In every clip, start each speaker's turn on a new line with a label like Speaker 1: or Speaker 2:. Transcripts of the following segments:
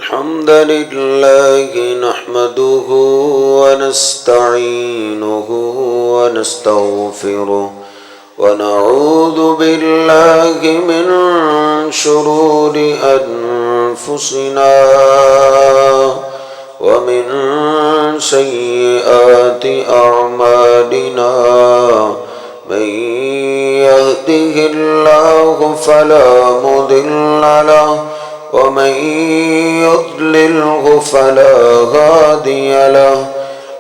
Speaker 1: الحمد لله نحمده ونستعينه ونستغفره ونعوذ بالله من شرور أنفسنا ومن سيئات أعمالنا من يهده الله فلا مضل له ومن يضلله فلا هادي له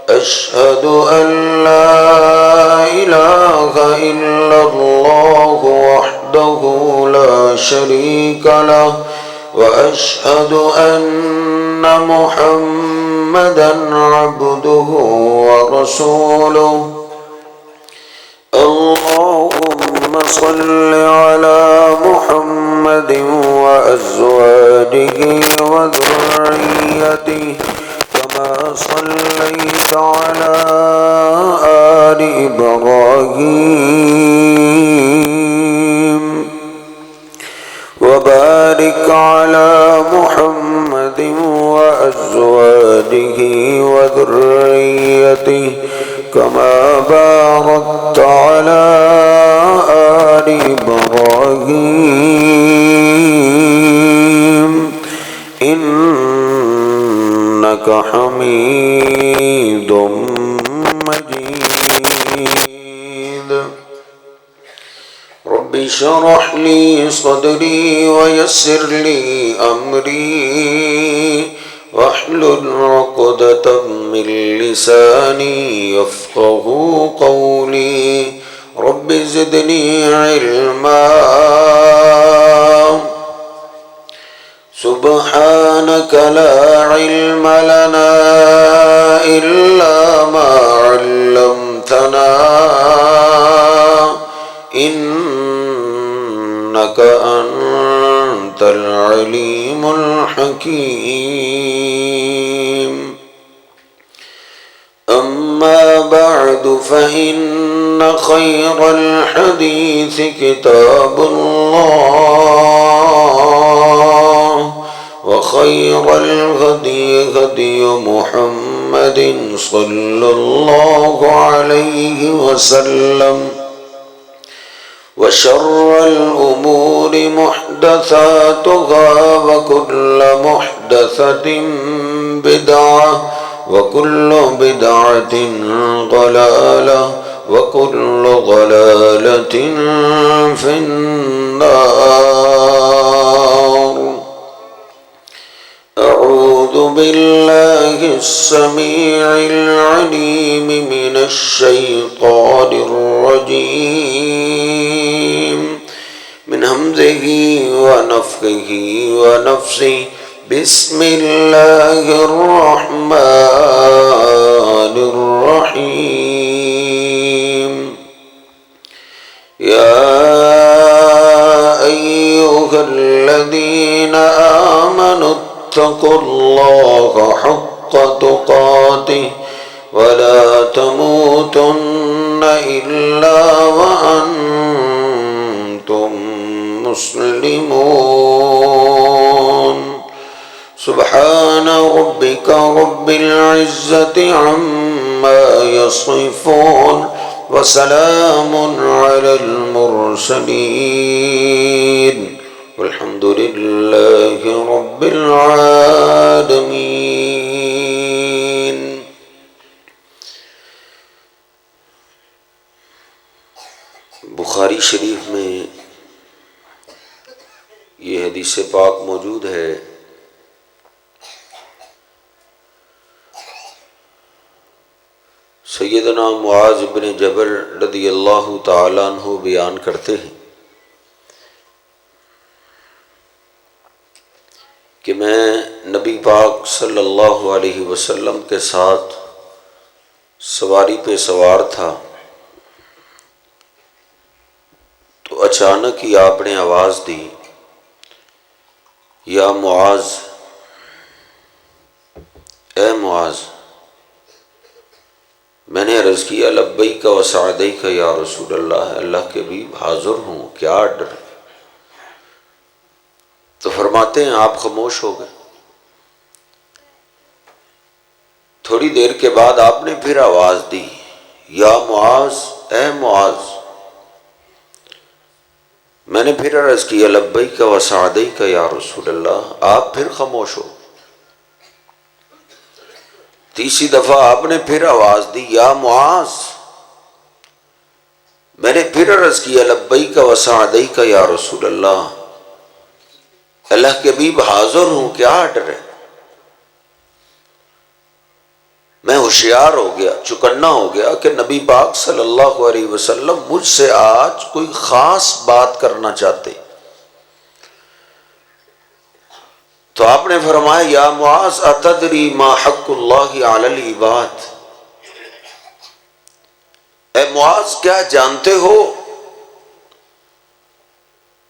Speaker 1: أشهد أن لا إله إلا الله وحده لا شريك له وأشهد أن محمدا عبده ورسوله اللهم صل على محمد وأزواجه وذريته كما صليت على آل إبراهيم وبارك على محمد وأزواجه وذريته كما باركت على آل إبراهيم إنك حميد مجيد رب اشرح لي صدري ويسر لي أمري واحلل عقدة من لساني يفقه قولي رب زدني علما سبحانك لا علم لنا إلا ما علمتنا إنك أنت العليم الحكيم أما بعد فإن خير الحديث كتاب الله وخير الهدي هدي محمد صلى الله عليه وسلم وشر الأمور محدثاتها وكل محدثة بدعة وكل بدعة ضلالة وكل ضلالة في النار أعوذ بالله السميع العليم من الشيطان الرجيم من همزه ونفخه ونفسه بسم الله الرحمن الرحيم يا أيها الذين آمنوا اتقوا الله حق تقاته ولا تموتن إلا وأنتم مسلمون سبحان ربك رب العزة عما يصفون وسلام على المرسلين والحمد لله رب العالمين بخاری شریف میں یہ حدیث پاک موجود ہے سیدنا معاذ بن جبل رضی اللہ تعالیٰ عنہ بیان کرتے ہیں کہ میں نبی پاک صلی اللہ علیہ وسلم کے ساتھ سواری پہ سوار تھا تو اچانک ہی آپ نے آواز دی یا معاذ، اے معاذ۔ میں نے عرض کیا لبیک و سعدیک یا رسول اللہ، اللہ کے حبیب حاضر ہوں، کیا آرڈر؟ تو فرماتے ہیں آپ خاموش ہو گئے، تھوڑی دیر کے بعد آپ نے پھر آواز دی، یا معاذ، اے معاذ۔ میں نے پھر عرض کیا، لبیک و سعدیک یا رسول اللہ۔ آپ پھر خاموش ہو۔ تیسری دفعہ آپ نے پھر آواز دی، یا معاذ۔ میں نے پھر عرض کیا، لبیک و سعدیک یا رسول اللہ۔ اللہ کے حبیب حاضر ہوں، کیا آرڈر ہے؟ میں ہوشیار ہو گیا، چکنا ہو گیا کہ نبی پاک صلی اللہ علیہ وسلم مجھ سے آج کوئی خاص بات کرنا چاہتے۔ تو آپ نے فرمایا، یا معاذ، اتدری ما حق اللہ علی العباد۔ اے معاذ، کیا جانتے ہو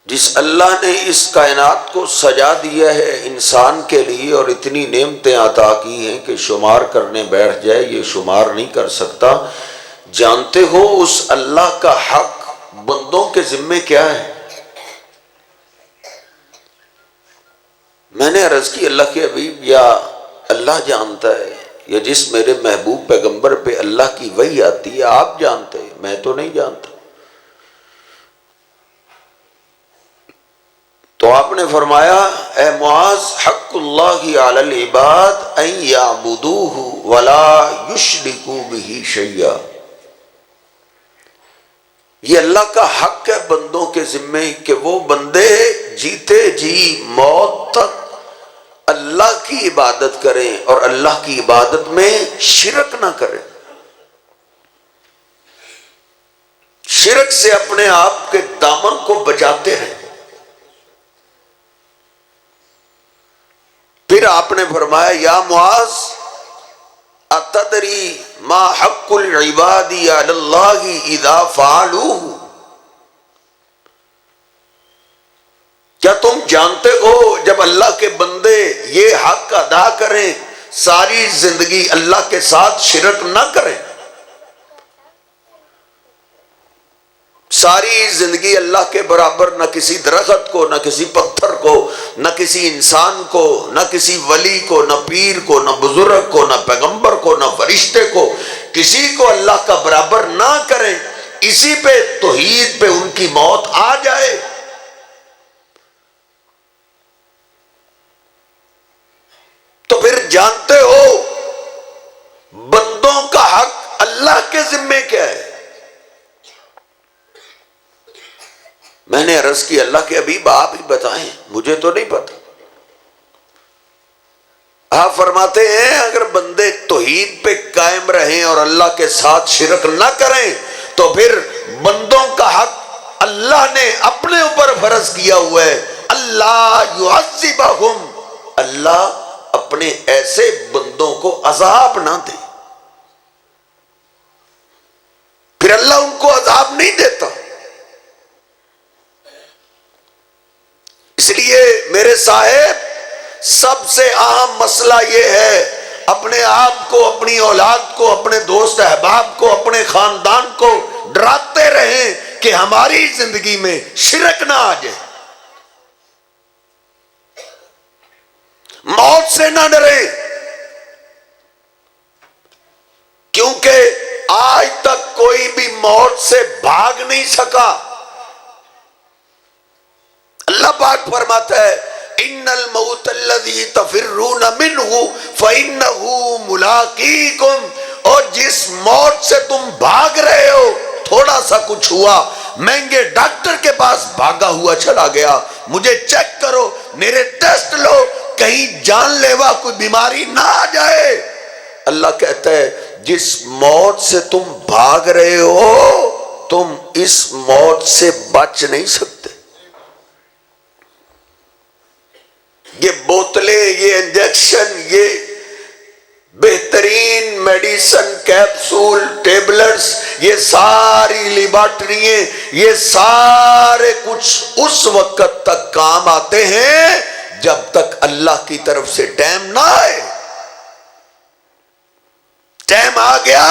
Speaker 1: جس اللہ نے اس کائنات کو سجا دیا ہے انسان کے لیے اور اتنی نعمتیں عطا کی ہیں کہ شمار کرنے بیٹھ جائے یہ شمار نہیں کر سکتا، جانتے ہو اس اللہ کا حق بندوں کے ذمے کیا ہے؟ میں نے عرض کی، اللہ کے حبیب، یا اللہ جانتا ہے، یا جس میرے محبوب پیغمبر پہ اللہ کی وحی آتی ہے آپ جانتے ہیں، میں تو نہیں جانتا۔ تو آپ نے فرمایا، اے معاذ، حق اللہ علی العباد ان یعبدوہ ولا یشرکوا بہ شیئا۔ یہ اللہ کا حق ہے بندوں کے ذمے کہ وہ بندے جیتے جی موت تک اللہ کی عبادت کریں اور اللہ کی عبادت میں شرک نہ کریں، شرک سے اپنے آپ کے دامن کو بچاتے رہیں۔ پھر آپ نے فرمایا، یا معاذ، اتدری ما حق العباد علی اللہ اذا فعلوہ۔ کیا تم جانتے ہو جب اللہ کے بندے یہ حق ادا کریں، ساری زندگی اللہ کے ساتھ شرک نہ کریں، ساری زندگی اللہ کے برابر نہ کسی درخت کو، نہ کسی پتھر کو، نہ کسی انسان کو، نہ کسی ولی کو، نہ پیر کو، نہ بزرگ کو، نہ پیغمبر کو، نہ فرشتے کو، کسی کو اللہ کا برابر نہ کریں، اسی پہ توحید پہ ان کی موت آ جائے، تو پھر جانتے ہو بندوں کا حق اللہ کے ذمے کیا ہے؟ میں نے عرض کی، اللہ کے حبیب آپ ہی بتائیں، مجھے تو نہیں پتا۔ آپ فرماتے ہیں اگر بندے توحید پہ قائم رہیں اور اللہ کے ساتھ شرک نہ کریں تو پھر بندوں کا حق اللہ نے اپنے اوپر فرض کیا ہوا ہے، اللہ یعذبہم، اللہ اپنے ایسے بندوں کو عذاب نہ دے۔ پھر اللہ ان کو عذاب نہیں دیتا۔ اس لیے میرے صاحب، سب سے اہم مسئلہ یہ ہے، اپنے آپ کو، اپنی اولاد کو، اپنے دوست احباب کو، اپنے خاندان کو ڈراتے رہیں کہ ہماری زندگی میں شرک نہ آ جائے، موت سے نہ ڈریں، کیونکہ آج تک کوئی بھی موت سے بھاگ نہیں سکا۔ اللہ پاک فرماتا ہے، ان الموت الذی تفرون منہ فانہ ملاقیکم، اور جس موت سے تم بھاگ رہے ہو، تھوڑا سا کچھ ہوا، مہنگے ڈاکٹر کے پاس بھاگا ہوا چلا گیا، مجھے چیک کرو، میرے ٹیسٹ لو، کہیں جان لیوا کوئی بیماری نہ آ جائے۔ اللہ کہتا ہے جس موت سے تم بھاگ رہے ہو، تم اس موت سے بچ نہیں سکتے۔ یہ بوتلیں، یہ انجیکشن، یہ بہترین میڈیسن، کیپسول، ٹیبلٹس، یہ ساری لیبارٹرییں، یہ سارے کچھ اس وقت تک کام آتے ہیں جب تک اللہ کی طرف سے ٹائم نہ آئے۔ ٹائم آ گیا،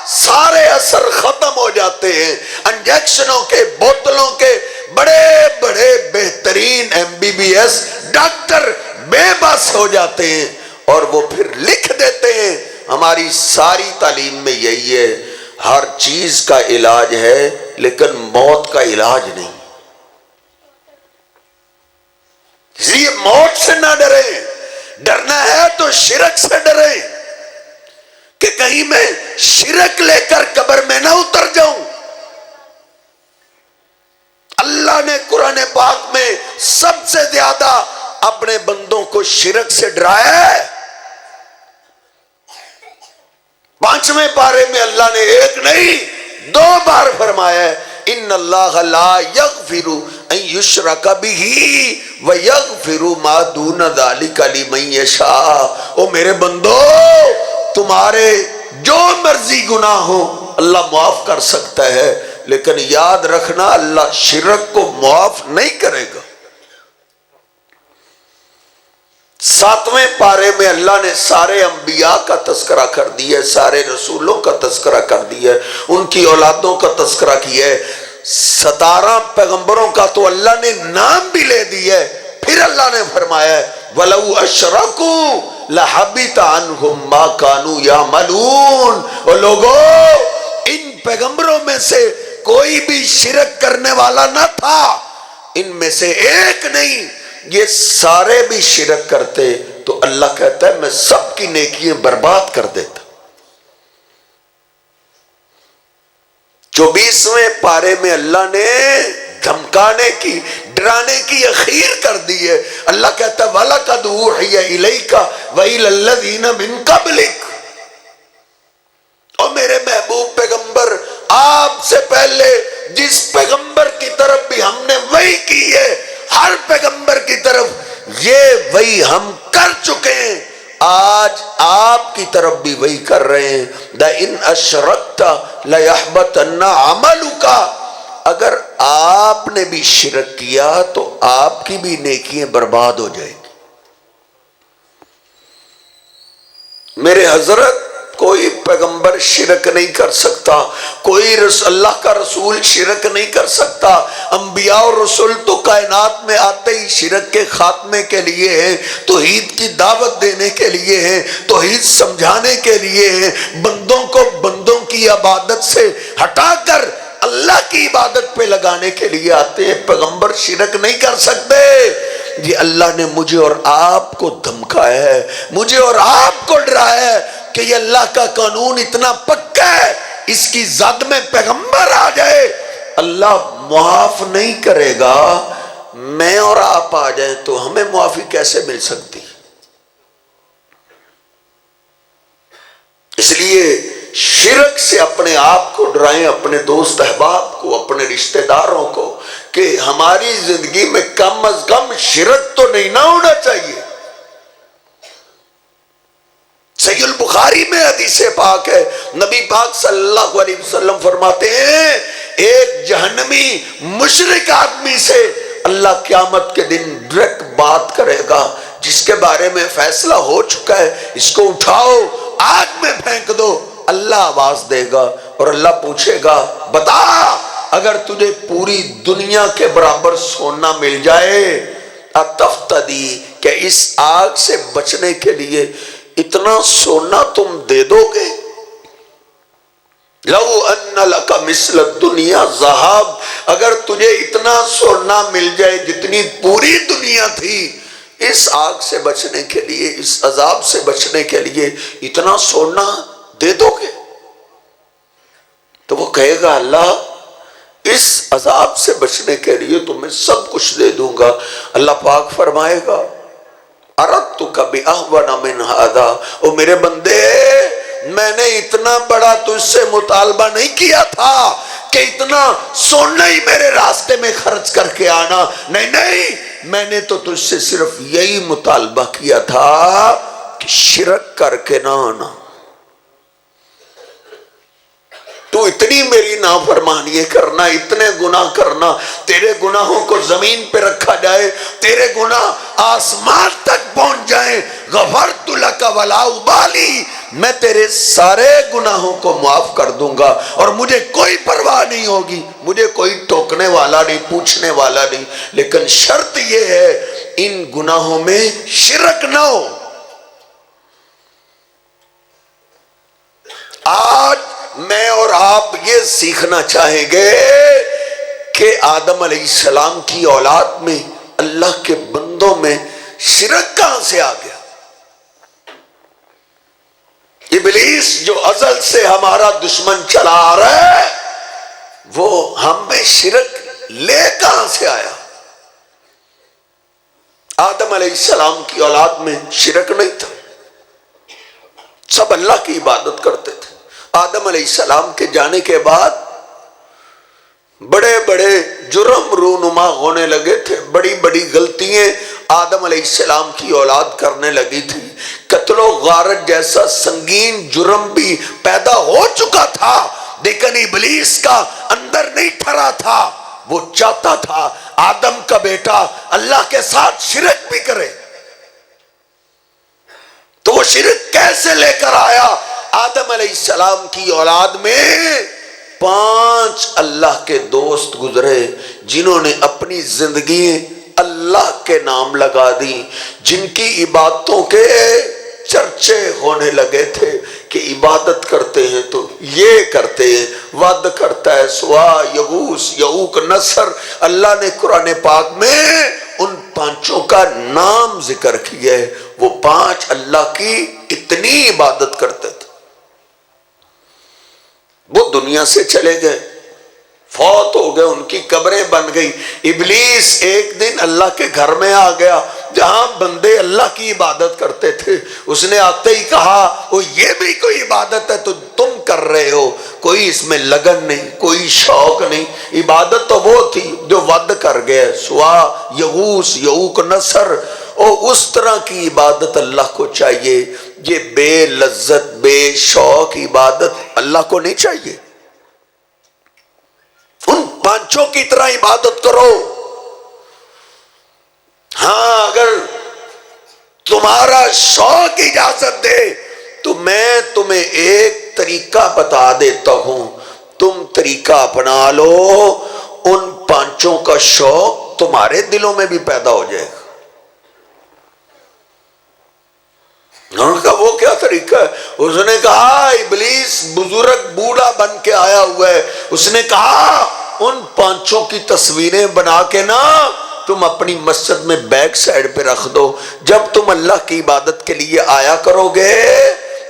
Speaker 1: سارے اثر ختم ہو جاتے ہیں۔ انجیکشنوں کے، بوتلوں کے بڑے بڑے بہترین MBBS ڈاکٹر بے بس ہو جاتے ہیں، اور وہ پھر لکھ دیتے ہیں ہماری ساری تعلیم میں یہی ہے، ہر چیز کا علاج ہے لیکن موت کا علاج نہیں۔ اس لیے موت سے نہ ڈریں، ڈرنا ہے تو شرک سے ڈریں کہ کہیں میں شرک لے کر قبر میں نہ اتر جاؤں۔ اللہ نے قرآن پاک میں سب سے زیادہ اپنے بندوں کو شرک سے ڈرایا ہے۔ 5ویں پارے میں اللہ نے ایک نہیں 2 بار فرمایا ہے، ان اللہ لا یغفر ان یشرک بہ ویغفر ما دون ذلک لمن یشاء۔ او میرے بندو، تمہارے جو مرضی گناہ ہو اللہ معاف کر سکتا ہے، لیکن یاد رکھنا اللہ شرک کو معاف نہیں کرے گا۔ 7ویں پارے میں اللہ نے سارے انبیاء کا تذکرہ کر دیا ہے، سارے رسولوں کا تذکرہ کر دیا ہے، ان کی اولادوں کا تذکرہ کیا ہے۔ 17 پیغمبروں کا تو اللہ نے نام بھی لے دیا ہے، پھر اللہ نے فرمایا ہے وَلَوْ أَشْرَكُوا لَحَبِطَ عَنْهُمْ مَا كَانُوا يَعْمَلُونَ۔ اور لوگوں، ان پیغمبروں میں سے کوئی بھی شرک کرنے والا نہ تھا، ان میں سے ایک نہیں، یہ سارے بھی شرک کرتے تو اللہ کہتا ہے میں سب کی نیکیاں برباد کر دیتا۔ 24ویں پارے میں اللہ نے دھمکانے کی، ڈرانے کی اخیر کر دی ہے۔ اللہ کہتا ہے وَلَقَدْ أُوحِيَ إِلَيْكَ وَإِلَى الَّذِينَ مِن قَبْلِكَ۔ اور میرے محبوب پیغمبر، آپ سے پہلے جس پیغمبر کی طرف بھی ہم نے وحی کی ہے، ہر پیغمبر کی طرف یہ وحی ہم کر چکے ہیں، آج آپ کی طرف بھی وحی کر رہے ہیں۔ لَإِنْ أَشْرَكْتَ لَيَحْبَطَنَّ عَمَلُكَ۔ اگر آپ نے بھی شرک کیا تو آپ کی بھی نیکیاں برباد ہو جائیں گی۔ میرے حضرت، کوئی پیغمبر شرک نہیں کر سکتا، کوئی اللہ کا رسول شرک نہیں کر سکتا۔ انبیاء اور رسول تو کائنات میں آتے ہی شرک کے خاتمے کے لیے ہیں، توحید کی دعوت دینے کے لیے ہیں، توحید سمجھانے کے لیے ہیں، بندوں کو بندوں کی عبادت سے ہٹا کر اللہ کی عبادت پہ لگانے کے لیے آتے ہیں۔ پیغمبر شرک نہیں کر سکتے۔ یہ اللہ نے مجھے اور آپ کو دھمکایا ہے، مجھے اور آپ کو ڈرایا ہے کہ یہ اللہ کا قانون اتنا پکا ہے، اس کی زد میں پیغمبر آ جائے اللہ معاف نہیں کرے گا۔ میں اور آپ آ جائیں تو ہمیں معافی کیسے مل سکتی؟ اس لیے شرک سے اپنے آپ کو ڈرائیں، اپنے دوست احباب کو، اپنے رشتہ داروں کو، کہ ہماری زندگی میں کم از کم شرک تو نہیں نہ ہونا چاہیے۔ صحیح البخاری میں حدیث پاک ہے، نبی پاک صلی اللہ علیہ وسلم فرماتے ہیں ایک جہنمی مشرک آدمی سے اللہ قیامت کے دن ڈائریکٹ بات کرے گا، جس کے بارے میں فیصلہ ہو چکا ہے، اس کو اٹھاؤ آگ میں پھینک دو۔ اللہ آواز دے گا اور اللہ پوچھے گا بتا، اگر تجھے پوری دنیا کے برابر سونا مل جائے اتفتدی، کہ اس آگ سے بچنے کے لیے اتنا سونا تم دے دو گے؟ لو ان لک مثل الدنیا ذہب، اگر تجھے اتنا سونا مل جائے جتنی پوری دنیا تھی، اس آگ سے بچنے کے لیے، اس عذاب سے بچنے کے لیے اتنا سونا دے دو گے؟ تو وہ کہے گا اللہ اس عذاب سے بچنے کے لیے تو میں سب کچھ دے دوں گا۔ اللہ پاک فرمائے گا اردتک بأہون من ھذا، او میرے بندے، میں نے اتنا بڑا تجھ سے مطالبہ نہیں کیا تھا کہ اتنا سونا ہی میرے راستے میں خرچ کر کے آنا، نہیں نہیں، میں نے تو تجھ سے صرف یہی مطالبہ کیا تھا کہ شرک کر کے نہ آنا۔ تو اتنی میری نافرمانی کرنا، اتنے گناہ کرنا، تیرے گناہوں کو زمین پہ رکھا جائے، تیرے گناہ آسمان تک پہنچ جائیں، غفرت لک ولا ابالی، میں تیرے سارے گناہوں کو معاف کر دوں گا اور مجھے کوئی پرواہ نہیں ہوگی، مجھے کوئی ٹوکنے والا نہیں، پوچھنے والا نہیں، لیکن شرط یہ ہے ان گناہوں میں شرک نہ ہو۔ آپ یہ سیکھنا چاہیں گے کہ آدم علیہ السلام کی اولاد میں اللہ کے بندوں میں شرک کہاں سے آ گیا؟ ابلیس جو ازل سے ہمارا دشمن چلا آ رہا ہے وہ ہم میں شرک لے کہاں سے آیا؟ آدم علیہ السلام کی اولاد میں شرک نہیں تھا، سب اللہ کی عبادت کرتے تھے۔ آدم علیہ السلام کے جانے کے بعد بڑے بڑے جرم رونما ہونے لگے تھے، بڑی بڑی غلطیاں آدم علیہ السلام کی اولاد کرنے لگی تھی۔ قتل و غارت جیسا سنگین جرم بھی پیدا ہو چکا تھا، لیکن ابلیس کا اندر نہیں ٹھرا تھا، وہ چاہتا تھا آدم کا بیٹا اللہ کے ساتھ شرک بھی کرے۔ تو وہ شرک کیسے لے کر آیا؟ آدم علیہ السلام کی اولاد میں 5 اللہ کے دوست گزرے جنہوں نے اپنی زندگی اللہ کے نام لگا دی، جن کی عبادتوں کے چرچے ہونے لگے تھے کہ عبادت کرتے ہیں تو یہ کرتے ہیں، ود کرتا ہے، سوا، یغوث، یعوق، نصر۔ اللہ نے قرآن پاک میں ان 5 کا نام ذکر کیا ہے۔ وہ 5 اللہ کی اتنی عبادت کرتے تھے، وہ دنیا سے چلے گئے، فوت ہو گئے، ان کی قبریں بن گئی۔ ابلیس ایک دن اللہ کے گھر میں آ گیا جہاں بندے اللہ کی عبادت کرتے تھے، اس نے آتے ہی کہا وہ یہ بھی کوئی عبادت ہے تو تم کر رہے ہو، کوئی اس میں لگن نہیں، کوئی شوق نہیں۔ عبادت تو وہ تھی جو ود کر گئے، سوا، یغوث، یعوق، نصر، اور اس طرح کی عبادت اللہ کو چاہیے۔ یہ بے لذت بے شوق عبادت اللہ کو نہیں چاہیے۔ ان 5 کی طرح عبادت کرو۔ ہاں اگر تمہارا شوق اجازت دے تو میں تمہیں ایک طریقہ بتا دیتا ہوں، تم طریقہ اپنا لو، ان 5 کا شوق تمہارے دلوں میں بھی پیدا ہو جائے گا۔ انہوں نے کہا وہ کیا طریقہ ہے؟ اس نے کہا ابلیس بزرگ بوڑھا بن کے آیا ہوا ہے، اس نے کہا ان 5 کی تصویریں بنا کے نا تم اپنی مسجد میں بیک سائڈ پہ رکھ دو، جب تم اللہ کی عبادت کے لیے آیا کرو گے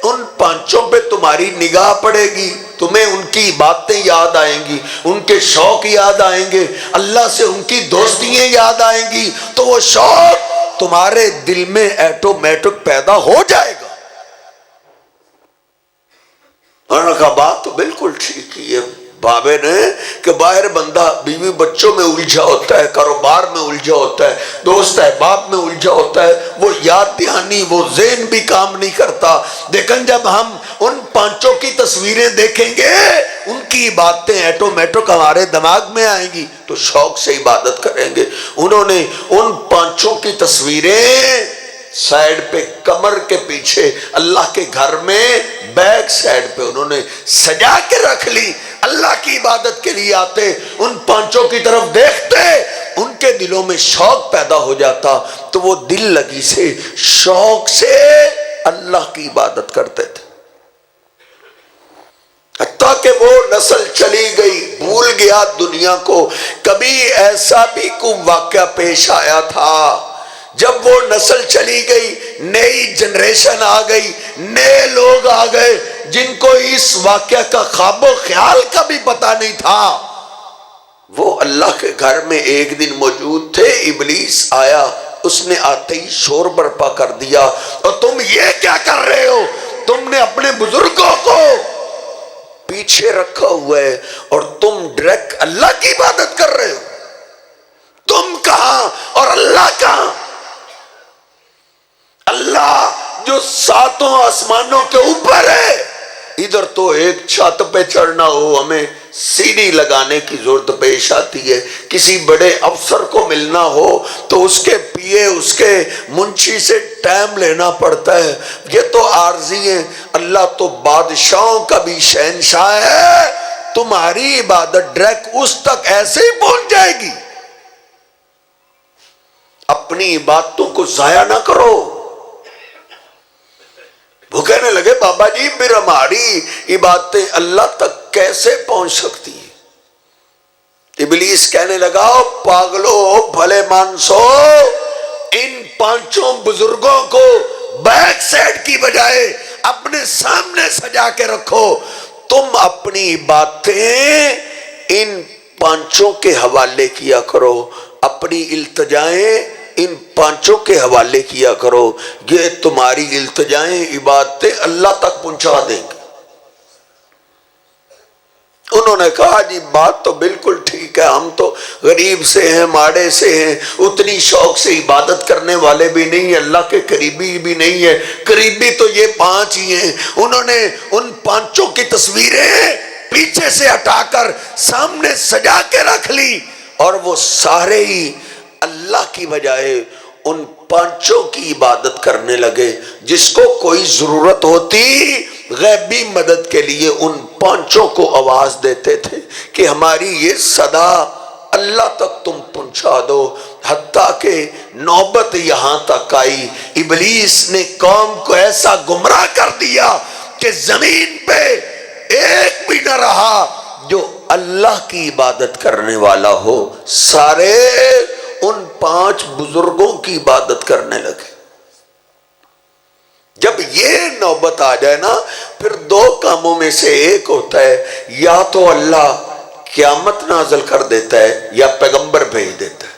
Speaker 1: ان 5 پہ تمہاری نگاہ پڑے گی، تمہیں ان کی باتیں یاد آئیں گی، ان کے شوق یاد آئیں گے، اللہ سے ان کی دوستیاں یاد آئیں گی، تو وہ شوق تمہارے دل میں ایٹومیٹک پیدا ہو جائے گا۔ انہوں نے کہا بات تو بالکل ٹھیک ہی ہے بابے نے، کہ باہر بندہ بیوی بچوں میں الجھا ہوتا ہے، کاروبار میں الجھا ہوتا ہے، دوست احباب میں الجھا ہوتا ہے، وہ یاد دہانی، وہ ذہن بھی کام نہیں کرتا، لیکن جب ہم ان 5 کی تصویریں دیکھیں گے ان کی باتیں ایٹومیٹک ہمارے دماغ میں آئیں گی تو شوق سے عبادت کریں گے۔ انہوں نے ان 5 کی تصویریں سائیڈ پہ کمر کے پیچھے اللہ کے گھر میں بیک سائیڈ پہ انہوں نے سجا کے رکھ لی۔ اللہ کی عبادت کے لیے آتے، ان 5 کی طرف دیکھتے، ان کے دلوں میں شوق پیدا ہو جاتا تو وہ دل لگی سے شوق سے اللہ کی عبادت کرتے تھے۔ حتیٰ کہ وہ نسل چلی گئی، بھول گیا دنیا کو۔ کبھی ایسا بھی کوئی واقعہ پیش آیا تھا جب وہ نسل چلی گئی، نئی جنریشن آ گئی، نئے لوگ آ گئے جن کو اس واقعہ کا خواب و خیال کا بھی پتہ نہیں تھا، وہ اللہ کے گھر میں ایک دن موجود تھے۔ ابلیس آیا، اس نے آتے ہی شور برپا کر دیا، اور تم یہ کیا کر رہے ہو؟ تم نے اپنے بزرگوں کو پیچھے رکھا ہوا ہے اور تم ڈائریکٹ اللہ کی عبادت کر رہے ہو۔ تم کہاں اور اللہ کہاں؟ اللہ جو 7 آسمانوں کے اوپر ہے، ادھر تو ایک چھت پہ چڑھنا ہو ہمیں سیڑھی لگانے کی ضرورت پیش آتی ہے، کسی بڑے افسر کو ملنا ہو تو اس کے پیے اس کے منشی سے ٹائم لینا پڑتا ہے۔ یہ تو عارضی ہیں، اللہ تو بادشاہوں کا بھی شہنشاہ ہے، تمہاری عبادت ڈائریکٹ اس تک ایسے ہی پہنچ جائے گی۔ اپنی عبادتوں کو ضائع نہ کرو۔ وہ کہنے لگے بابا جی پھر ہماری عبادتیں اللہ تک کیسے پہنچ سکتی ہے؟ ابلیس کہنے لگا پاگلو بھلے مانسو، ان پانچوں بزرگوں کو بیک سائڈ کی بجائے اپنے سامنے سجا کے رکھو، تم اپنی باتیں ان پانچوں کے حوالے کیا کرو، اپنی التجائیں ان پانچوں کے حوالے کیا کرو، یہ تمہاری التجائیں عبادتیں اللہ تک پہنچا دیں گے۔ انہوں نے کہا جی بات تو بالکل ٹھیک ہے، ہم تو غریب سے ہیں، ماڑے سے ہیں، اتنی شوق سے عبادت کرنے والے بھی نہیں ہیں، اللہ کے قریبی بھی نہیں ہے، قریبی تو یہ پانچ ہی ہیں۔ انہوں نے ان پانچوں کی تصویریں پیچھے سے ہٹا کر سامنے سجا کے رکھ لی، اور وہ سارے ہی اللہ کی بجائے ان پانچوں کی عبادت کرنے لگے۔ جس کو کوئی ضرورت ہوتی غیبی مدد کے لیے ان پانچوں کو آواز دیتے تھے کہ ہماری یہ صدا اللہ تک تم پہنچا دو، حتیٰ کہ نوبت یہاں تک آئی ابلیس نے قوم کو ایسا گمراہ کر دیا کہ زمین پہ ایک بھی نہ رہا جو اللہ کی عبادت کرنے والا ہو، سارے ان پانچ بزرگوں کی عبادت کرنے لگے۔ جب یہ نوبت آ جائے نا، پھر دو کاموں میں سے ایک ہوتا ہے، یا تو اللہ قیامت نازل کر دیتا ہے یا پیغمبر بھیج دیتا ہے۔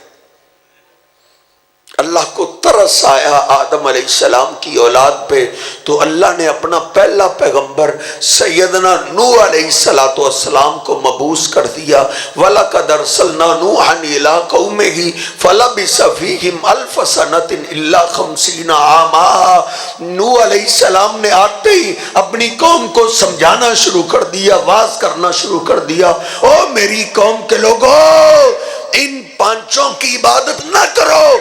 Speaker 1: اللہ کو ترس آیا آدم علیہ السلام کی اولاد پہ، تو اللہ نے اپنا پہلا پیغمبر سیدنا نوح علیہ السلام کو مبعوث کر دیا۔ وَلَقَدْ أَرْسَلْنَا نُوحًا إِلَىٰ قَوْمِهِ فَلَبِثَ فِيهِمْ أَلْفَ سَنَةٍ إِلَّا 50 عَامًا۔ نوح علیہ السلام نے آتے ہی اپنی قوم کو سمجھانا شروع کر دیا، واز کرنا شروع کر دیا، او میری قوم کے لوگوں، ان پانچوں کی عبادت نہ کرو،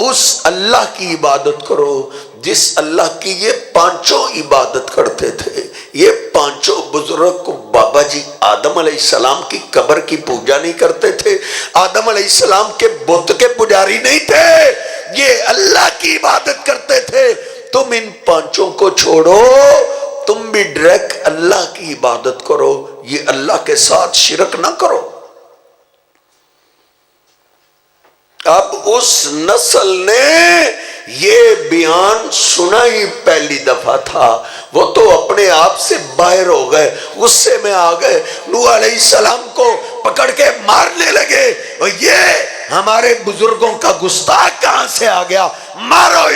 Speaker 1: اس اللہ کی عبادت کرو جس اللہ کی یہ پانچوں عبادت کرتے تھے۔ یہ پانچوں بزرگ کو بابا جی آدم علیہ السلام کی قبر کی پوجا نہیں کرتے تھے، آدم علیہ السلام کے بت کے پجاری نہیں تھے، یہ اللہ کی عبادت کرتے تھے۔ تم ان پانچوں کو چھوڑو، تم بھی ڈائریکٹ اللہ کی عبادت کرو، یہ اللہ کے ساتھ شرک نہ کرو۔ اب اس نسل نے یہ بیان سنا ہی پہلی دفعہ تھا، وہ تو اپنے آپ سے باہر ہو گئے، غصے میں آ گئے، نوح علیہ السلام کو پکڑ کے مارنے لگے، اور یہ ہمارے بزرگوں کا گستاخ کہاں سے آ گیا، مارو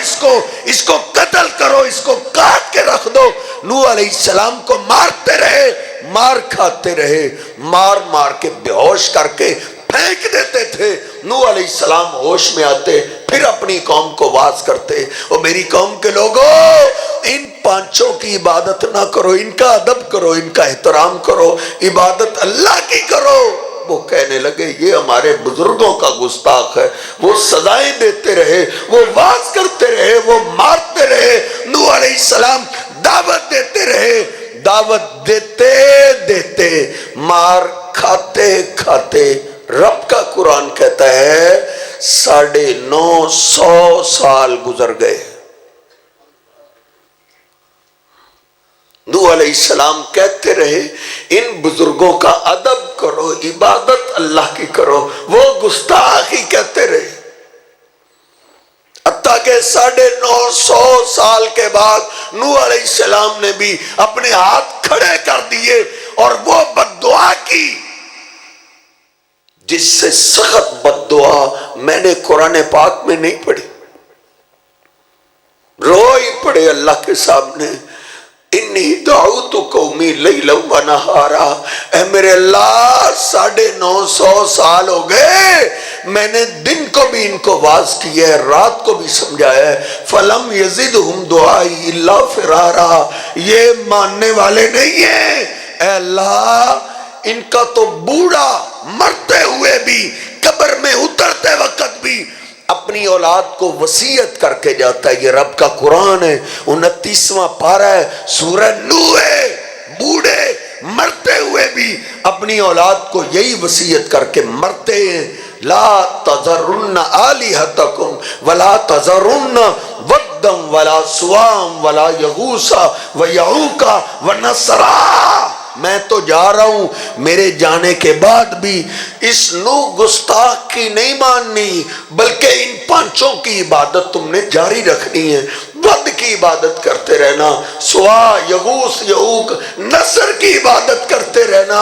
Speaker 1: اس کو قتل کرو، اس کو کاٹ کے رکھ دو۔ نوح علیہ السلام کو مارتے رہے، مار کھاتے رہے، مار مار کے بے ہوش کر کے پھینک دیتے تھے۔ نوح علیہ السلام ہوش میں آتے، پھر اپنی قوم کو واز کرتے، اور میری قوم کے لوگوں، ان پانچوں کی عبادت نہ کرو، ان کا ادب کرو، ان کا احترام کرو، عبادت اللہ کی کرو۔ وہ کہنے لگے یہ ہمارے بزرگوں کا گستاخ ہے، وہ سزائیں دیتے رہے، وہ واز کرتے رہے، وہ مارتے رہے۔ نوح علیہ السلام دعوت دیتے رہے، دعوت دیتے دیتے مار کھاتے کھاتے رب کا قرآن کہتا ہے 950 سال گزر گئے۔ نوح علیہ السلام کہتے رہے ان بزرگوں کا ادب کرو، عبادت اللہ کی کرو، وہ گستاخ ہی کہتے رہے، حتیٰ کہ 950 سال کے بعد نوح علیہ السلام نے بھی اپنے ہاتھ کھڑے کر دیے اور وہ بددعا کی جس سے سخت بددعا میں نے قرآن پاک میں نہیں پڑھی، رو ہی پڑے اللہ کے سامنے، انی دعوت قومی لیلا و نہارا، اے میرے اللہ 950 سال ہو گئے، میں نے دن کو بھی ان کو واز کیا ہے، رات کو بھی سمجھایا ہے، فلم یزدہم دعائی الا فرارا، یہ ماننے والے نہیں ہیں، اے اللہ ان کا تو بوڑھا مرتے ہوئے بھی، قبر میں اترتے وقت بھی اپنی اولاد کو وصیت کر کے جاتا ہے۔ یہ رب کا قرآن ہے، 29واں پارہ ہے، سورہ نوح ہے، بوڑھے مرتے ہوئے بھی اپنی اولاد کو یہی وصیت کر کے مرتے ہیں، لا تذرن آلہتکم ولا تذرن ودم ولا سوام ولا یغوث ویعوق ونسرا، میں تو جا رہا ہوں، میرے جانے کے بعد بھی اس نوح گستاخ کی نہیں ماننی، بلکہ ان پانچوں کی عبادت تم نے جاری رکھنی ہے۔ ود کی عبادت کرتے رہنا، سوا، یغوث، یعوق، نصر کی عبادت کرتے رہنا،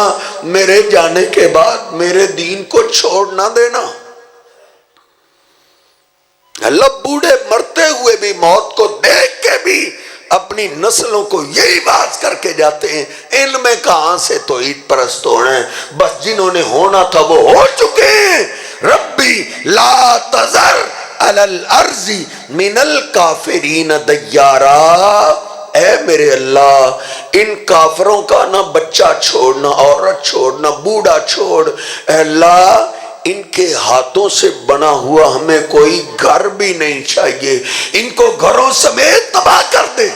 Speaker 1: میرے جانے کے بعد میرے دین کو چھوڑ نہ دینا۔ اللہ بوڑھے مرتے ہوئے بھی، موت کو دیکھ کے بھی اپنی نسلوں کو یہی بات کر کے جاتے ہیں، ان میں کہاں سے توحید پرست ہونا ہے، بس جنہوں نے ہونا تھا وہ ہو چکے ہیں۔ ربی لا تذر علی الارض من الکافرین دیارا، اے میرے اللہ ان کافروں کا نہ بچہ چھوڑنا، عورت چھوڑنا، بوڑھا چھوڑ، اے اللہ ان کے ہاتھوں سے بنا ہوا ہمیں کوئی گھر بھی نہیں چاہیے، ان کو گھروں سمیت تباہ کر دے۔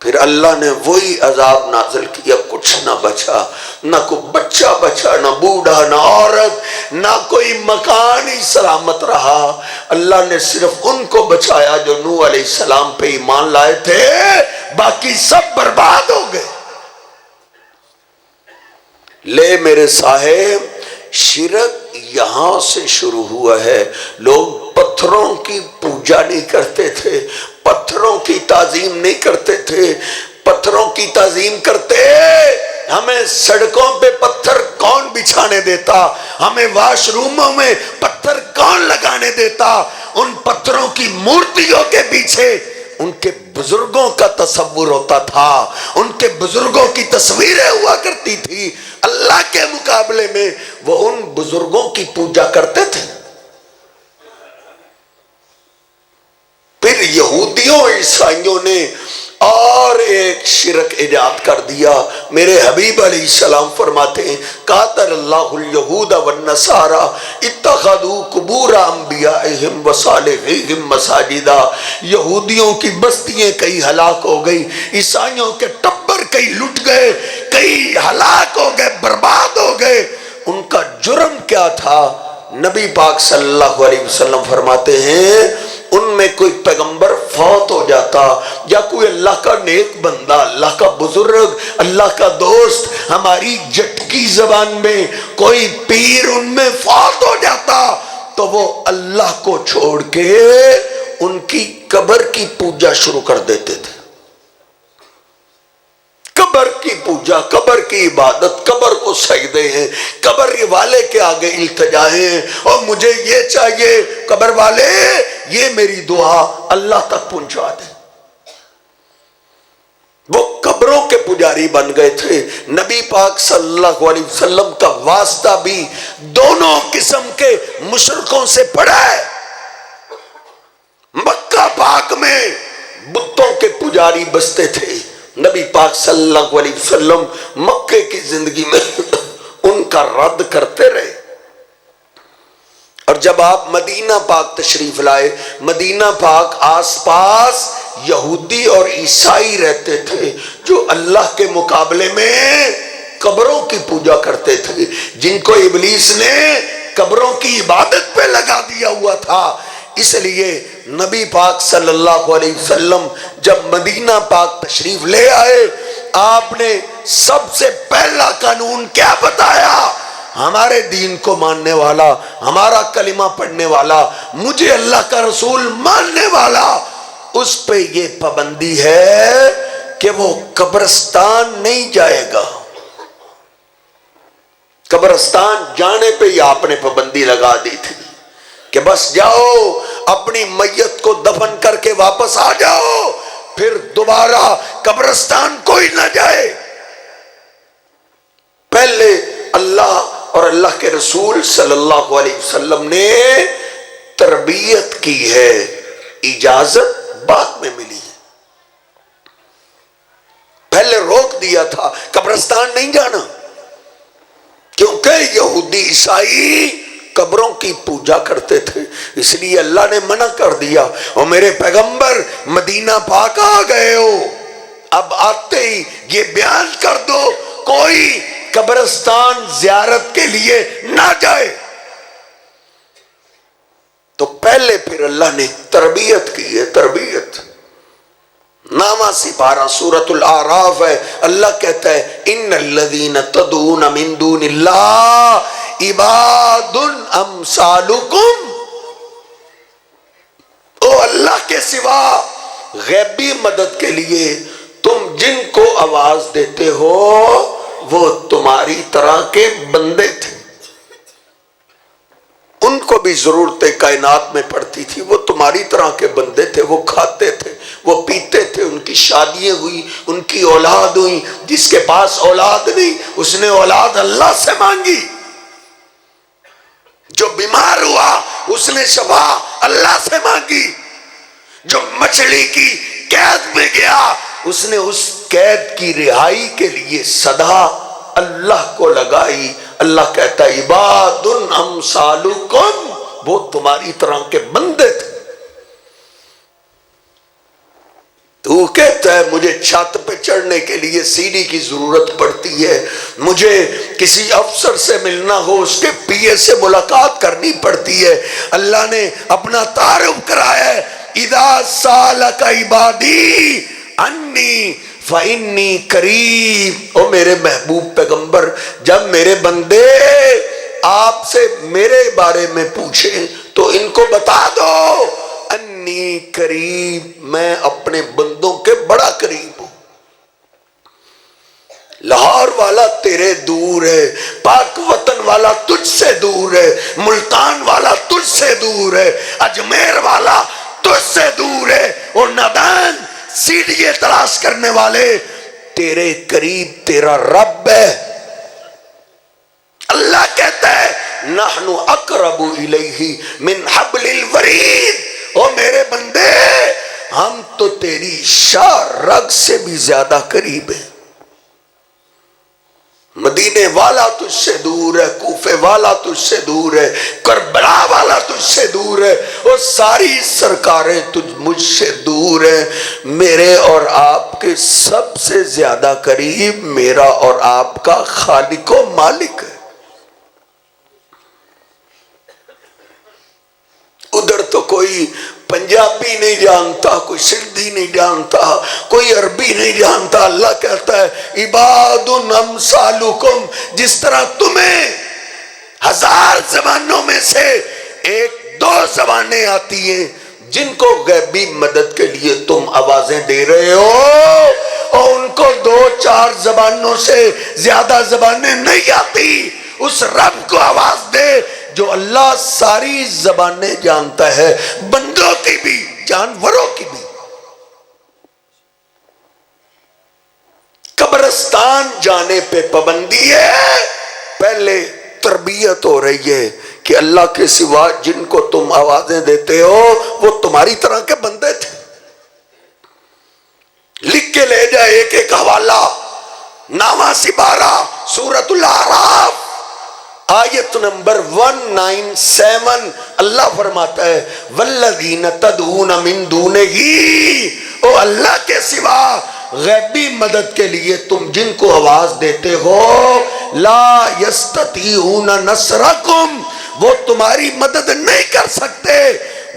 Speaker 1: پھر اللہ نے وہی عذاب نازل کیا، کچھ نہ بچا، نہ کوئی بچہ بچا، نہ بوڑھا، نہ عورت، نہ کوئی مکان ہی سلامت رہا۔ اللہ نے صرف ان کو بچایا جو نوح علیہ السلام پہ ایمان لائے تھے، باقی سب برباد ہو گئے۔ لے میرے صاحب، شرک یہاں سے شروع ہوا ہے۔ لوگ پتھروں کی پوجا نہیں کرتے تھے، پتھروں کی تعظیم نہیں کرتے تھے، پتھروں کی تعظیم کرتے، ہمیں سڑکوں پہ پتھر کون بچھانے دیتا، ہمیں واش روموں میں پتھر کون لگانے دیتا، ان پتھروں کی مورتیوں کے پیچھے ان کے بزرگوں کا تصور ہوتا تھا، ان کے بزرگوں کی تصویریں ہوا کرتی تھی، اللہ کے مقابلے میں وہ ان بزرگوں کی پوجا کرتے تھے۔ پھر یہودیوں عیسائیوں نے اور ایک شرک ایجاد کر دیا۔ میرے حبیب علیہ السلام فرماتے ہیں، قاتل اللہ الیہود والنصارى اتخذوا قبور انبیائہم وصالحیہم مساجدا۔ یہودیوں کی بستیاں کئی ہلاک ہو گئی، عیسائیوں کے ٹبر کئی لٹ گئے، کئی ہلاک ہو گئے، برباد ہو گئے۔ ان کا جرم کیا تھا؟ نبی پاک صلی اللہ علیہ وسلم فرماتے ہیں، ان میں کوئی پیغمبر فوت ہو جاتا یا کوئی اللہ کا نیک بندہ، اللہ کا بزرگ، اللہ کا دوست، ہماری جٹکی زبان میں کوئی پیر ان میں فوت ہو جاتا تو وہ اللہ کو چھوڑ کے ان کی قبر کی پوجا شروع کر دیتے تھے۔ قبر کی پوجا، قبر کی عبادت، قبر کو سجدے ہیں، قبر والے کے آگے التجائیں، اور مجھے یہ چاہیے، قبر والے یہ میری دعا اللہ تک پہنچا دے۔ وہ قبروں کے پجاری بن گئے تھے۔ نبی پاک صلی اللہ علیہ وسلم کا واسطہ بھی دونوں قسم کے مشرکوں سے پڑا ہے۔ مکہ پاک میں بتوں کے پجاری بستے تھے، نبی پاک صلی اللہ علیہ وسلم مکے کی زندگی میں ان کا رد کرتے رہے، اور جب آپ مدینہ پاک تشریف لائے، مدینہ پاک آس پاس یہودی اور عیسائی رہتے تھے جو اللہ کے مقابلے میں قبروں کی پوجا کرتے تھے، جن کو ابلیس نے قبروں کی عبادت پہ لگا دیا ہوا تھا۔ اس لیے نبی پاک صلی اللہ علیہ وسلم جب مدینہ پاک تشریف لے آئے، آپ نے سب سے پہلا قانون کیا بتایا؟ ہمارے دین کو ماننے والا، ہمارا کلمہ پڑھنے والا، مجھے اللہ کا رسول ماننے والا، اس پہ یہ پابندی ہے کہ وہ قبرستان نہیں جائے گا۔ قبرستان جانے پہ ہی آپ نے پابندی لگا دی تھی کہ بس جاؤ اپنی میت کو دفن کر کے واپس آ جاؤ، پھر دوبارہ قبرستان کوئی نہ جائے۔ پہلے اللہ اور اللہ کے رسول صلی اللہ علیہ وسلم نے تربیت کی ہے، اجازت بعد میں ملی ہے۔ پہلے روک دیا تھا قبرستان نہیں جانا، کیونکہ یہودی عیسائی قبروں کی پوجا کرتے تھے، اس لیے اللہ نے منع کر دیا۔ اور میرے پیغمبر مدینہ پاک آ گئے ہو، اب آتے ہی یہ بیان کر دو کوئی قبرستان زیارت کے لیے نہ جائے۔ تو پہلے پھر اللہ نے تربیت کی ہے، تربیت۔ نامہ سپارہ سورۃ الاعراف ہے. اللہ کہتا ہے ان الذین تدعون من دون اللہ عباد امثالکم. او اللہ کے سوا غیبی مدد کے لیے تم جن کو آواز دیتے ہو وہ تمہاری طرح کے بندے تھے. ان کو بھی ضرورت کائنات میں پڑتی تھی، وہ تمہاری طرح کے بندے تھے، وہ کھاتے تھے، وہ پیتے تھے، ان کی شادیاں ہوئی، ان کی اولاد ہوئی. جس کے پاس اولاد نہیں اس نے اولاد اللہ سے مانگی. جو بیمار ہوا اس نے شفا اللہ سے مانگی. جو مچھلی کی قید میں گیا اس نے اس قید کی رہائی کے لیے صدا اللہ کو لگائی. اللہ کہتا ہے عباد امثالکم، وہ تمہاری طرح کے بندے تھے. تو کہتا ہے مجھے چھت پہ چڑھنے کے لیے سیڑھی کی ضرورت پڑتی ہے، مجھے کسی افسر سے ملنا ہو اس کے پی اے سے ملاقات کرنی پڑتی ہے. اللہ نے اپنا تعارف کرایا ہے اذا سالک عبادی انی فانی قریب. او میرے محبوب پیغمبر، جب میرے بندے آپ سے میرے بارے میں پوچھیں تو ان کو بتا دو انی قریب، میں اپنے بندوں کے بڑا قریب ہوں. لاہور والا تیرے دور ہے، پاک وطن والا تجھ سے دور ہے، ملتان والا تجھ سے دور ہے، اجمیر والا تجھ سے دور ہے، اور نادان سیڑھیاں تلاش کرنے والے تیرے قریب تیرا رب ہے. اللہ کہتا ہے نحن اقرب الیہ من حبل الورید. او میرے بندے ہم تو تیری شاہ رگ سے بھی زیادہ قریب ہیں. مدینے والا تجھ سے دور ہے، کوفے والا تجھ سے دور ہے، کربلا والا تجھ سے دور ہے، اور ساری سرکاریں مجھ سے دور ہیں. میرے اور آپ کے سب سے زیادہ قریب میرا اور آپ کا خالق و مالک ہے. ادھر تو کوئی پنجابی نہیں جانتا، کوئی سندھی نہیں جانتا، کوئی عربی نہیں جانتا. اللہ کہتا ہے عباد امثالکم، جس طرح تمہیں 1000 زبانوں میں سے 1-2 زبانیں آتی ہیں جن کو غیبی مدد کے لیے تم آوازیں دے رہے ہو، اور ان کو 2-4 زبانوں سے زیادہ زبانیں نہیں آتی. اس رب کو آواز دے جو اللہ ساری زبانیں جانتا ہے، بندوں کی بھی جانوروں کی بھی. قبرستان جانے پہ پابندی ہے، پہلے تربیت ہو رہی ہے کہ اللہ کے سوا جن کو تم آوازیں دیتے ہو وہ تمہاری طرح کے بندے تھے. لکھ کے لے جائے ایک حوالہ. نامہ سپارہ سورۃ الاعراف آیت نمبر 197. اللہ فرماتا ہے والذین تدعون من دونہ، او اللہ کے سوا غیبی مدد کے لیے تم جن کو آواز دیتے ہو لا یستطیعون نصرکم، وہ تمہاری مدد نہیں کر سکتے،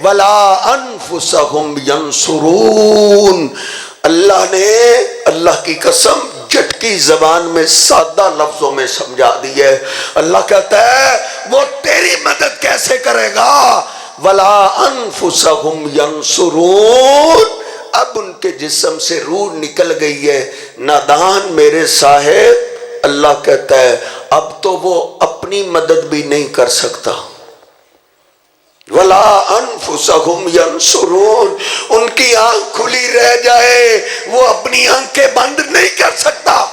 Speaker 1: ولا انفسہم ینصرون. اللہ نے اللہ کی قسم جھٹکی زبان میں سادہ لفظوں میں سمجھا دی ہے. اللہ کہتا ہے وہ تیری مدد کیسے کرے گا؟ ولا انفسہم ینصرون. اب ان کے جسم سے روح نکل گئی ہے. نادان میرے صاحب، اللہ کہتا ہے اب تو وہ اپنی مدد بھی نہیں کر سکتا. ولا انفسہم ینصرون، ان کی آنکھ کھلی رہ جائے وہ اپنی آنکھیں بند نہیں کر سکتا.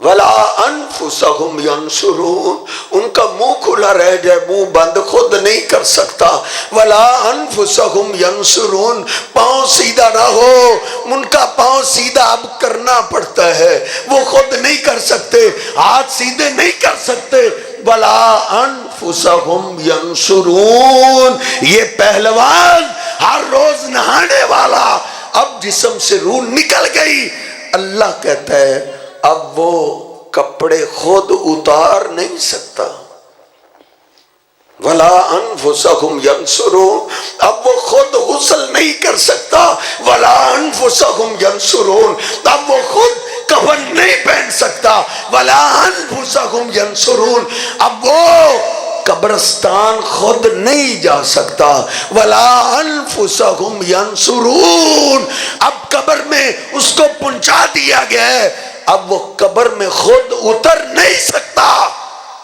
Speaker 1: ولا انفسہم ینصرون، ان کا منہ کھلا رہ جائے منہ بند خود نہیں کر سکتا. ولا انفسہم ینصرون، پاؤں سیدھا نہ ہو ان کا پاؤں سیدھا اب کرنا پڑتا ہے، وہ خود نہیں کر سکتے، ہاتھ سیدھے نہیں کر سکتے. ولا انفسہم ینصرون. یہ پہلوان ہر روز نہانے والا اب جسم سے روح نکل گئی. اللہ کہتا ہے اب وہ کپڑے خود اتار نہیں سکتا. ولا انفسہم ینصرون، اب وہ خود غسل نہیں کر سکتا، ولا انفسہم ینصرون، اب وہ خود کفن نہیں پہن سکتا، ولا انفسہم ینصرون، اب وہ قبرستان خود نہیں جا سکتا، ولا انفسہم ینصرون، اب قبر میں اس کو پہنچا دیا گیا ہے، اب وہ قبر میں خود اتر نہیں سکتا،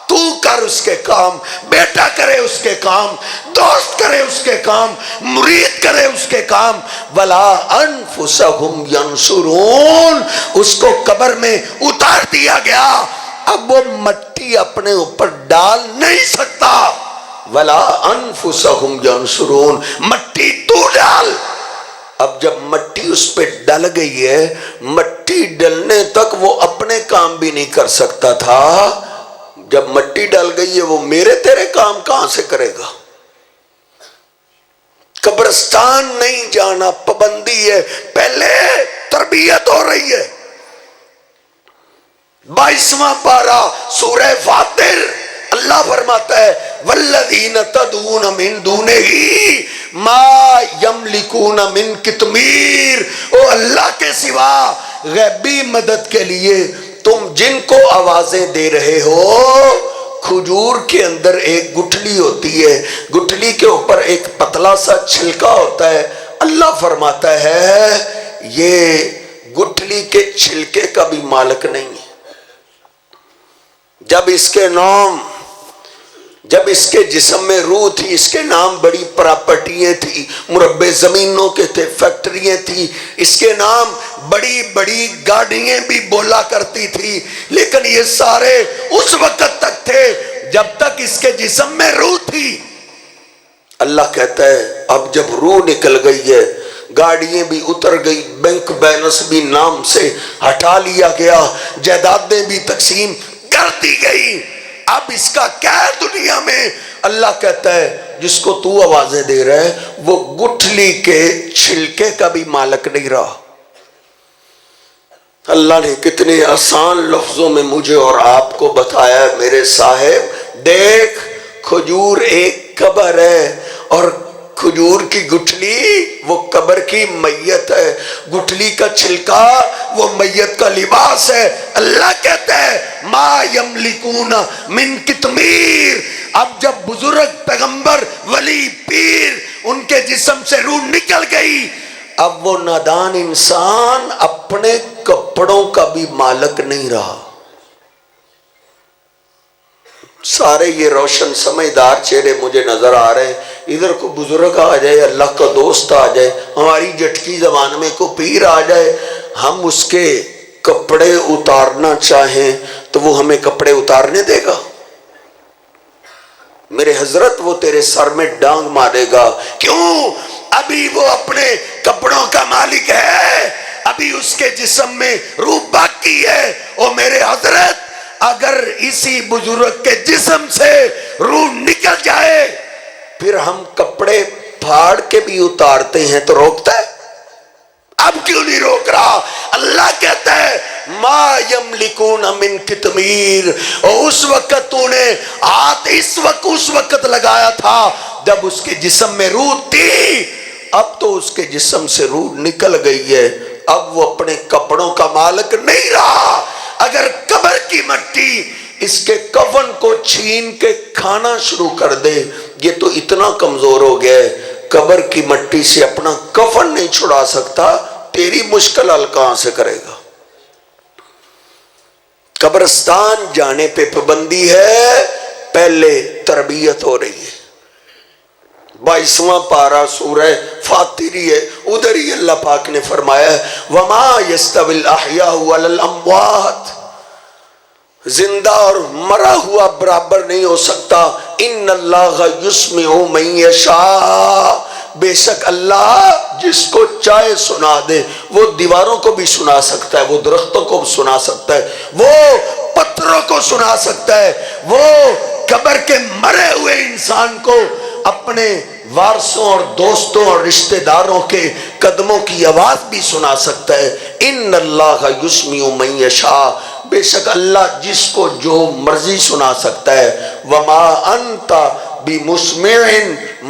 Speaker 1: تو کر اس کے کام، بیٹا کرے اس کے کام، دوست کرے اس کے کام، مرید کرے اس کے کام، ولا انفسہم ینصرون، اس کو قبر میں اتار دیا گیا، اب وہ مٹی اپنے اوپر ڈال نہیں سکتا، ولا انفسہم ینصرون، مٹی تو ڈال۔ اب جب مٹی اس پہ ڈل گئی ہے، مٹی ڈلنے تک وہ اپنے کام بھی نہیں کر سکتا تھا، جب مٹی ڈل گئی ہے وہ میرے تیرے کام کہاں سے کرے گا؟ قبرستان نہیں جانا پابندی ہے، پہلے تربیت ہو رہی ہے۔ 22واں پارہ سورہ فاطر، اللہ فرماتا ہے والذین تدعون من دونہ ما یملکون من قطمیر، او اللہ کے سوا غیبی مدد کے لیے تم جن کو آوازیں دے رہے ہو، کھجور کے اندر ایک گٹھلی ہوتی ہے، گٹھلی کے اوپر ایک پتلا سا چھلکا ہوتا ہے، اللہ فرماتا ہے یہ گٹھلی کے چھلکے کا بھی مالک نہیں ہے۔ جب اس کے جسم میں روح تھی، اس کے نام بڑی پراپرٹیاں تھی، مربع زمینوں کے تھے، فیکٹریاں تھی، اس کے نام بڑی بڑی گاڑیاں بھی بولا کرتی تھی، لیکن یہ سارے اس وقت تک تھے جب تک اس کے جسم میں روح تھی۔ اللہ کہتا ہے اب جب روح نکل گئی ہے، گاڑیاں بھی اتر گئی، بینک بیلنس بھی نام سے ہٹا لیا گیا، جائیدادیں بھی تقسیم کر دی گئی، اب اس کا کیا ہے دنیا میں؟ اللہ کہتا ہے جس کو تو آوازیں دے رہا ہے وہ گٹھلی کے چھلکے کا بھی مالک نہیں رہا۔ اللہ نے کتنے آسان لفظوں میں مجھے اور آپ کو بتایا ہے، میرے صاحب دیکھ، کھجور ایک قبر ہے، اور کھجور کی گٹھلی وہ قبر کی میت ہے، گٹھلی کا چھلکا وہ میت کا لباس ہے۔ اللہ کہتا ہے ما یملکون من قطمیر، اب جب بزرگ پیغمبر ولی پیر ان کے جسم سے روح نکل گئی، اب وہ نادان انسان اپنے کپڑوں کا بھی مالک نہیں رہا۔ سارے یہ روشن سمجھدار چہرے مجھے نظر آ رہے ہیں، ادھر کو بزرگ آ جائے، اللہ کا دوست آ جائے، ہماری جٹکی زبان میں کو پیر آ جائے، ہم اس کے کپڑے اتارنا چاہیں تو وہ ہمیں کپڑے اتارنے دے گا؟ میرے حضرت وہ تیرے سر میں ڈانگ مارے گا، کیوں؟ ابھی وہ اپنے کپڑوں کا مالک ہے، ابھی اس کے جسم میں روح باقی ہے۔ او میرے حضرت اگر اسی بزرگ کے جسم سے روح نکل جائے پھر ہم کپڑے پھاڑ کے بھی اتارتے ہیں تو روکتا ہے؟ اب کیوں نہیں روک رہا؟ اللہ کہتا ہے ما یملکون من قطمیر، اور اس وقت تو نے ہاتھ اس وقت لگایا تھا جب اس کے جسم میں روح تھی، اب تو اس کے جسم سے روح نکل گئی ہے، اب وہ اپنے کپڑوں کا مالک نہیں رہا۔ اگر قبر کی مٹی اس کے کفن کو چھین کے کھانا شروع کر دے، یہ تو اتنا کمزور ہو گیا ہے قبر کی مٹی سے اپنا کفن نہیں چھڑا سکتا، تیری مشکل حل کہاں سے کرے گا؟ قبرستان جانے پہ پابندی ہے، پہلے تربیت ہو رہی ہے۔ 22واں پارہ سورہ فاطری ہے، ادھر ہی اللہ پاک نے فرمایا ہے وَمَا يَسْتَوِي الْأَحْيَاءُ وَلَا الْأَمْوَاتُ، زندہ اور مرا ہوا برابر نہیں ہو سکتا۔ ان اللہ یسمع من یشاء، بے شک اللہ جس کو چاہے سنا دے، وہ دیواروں کو بھی سنا سکتا ہے، وہ درختوں کو بھی سنا سکتا ہے، وہ پتھروں کو سنا سکتا ہے، وہ قبر کے مرے ہوئے انسان کو اپنے وارثوں اور دوستوں اور رشتہ داروں کے قدموں کی آواز بھی سنا سکتا ہے۔ ان اللہ یسمع من یشاء، بے شک اللہ جس کو جو مرضی سنا سکتا ہے۔ وما انت بمسمع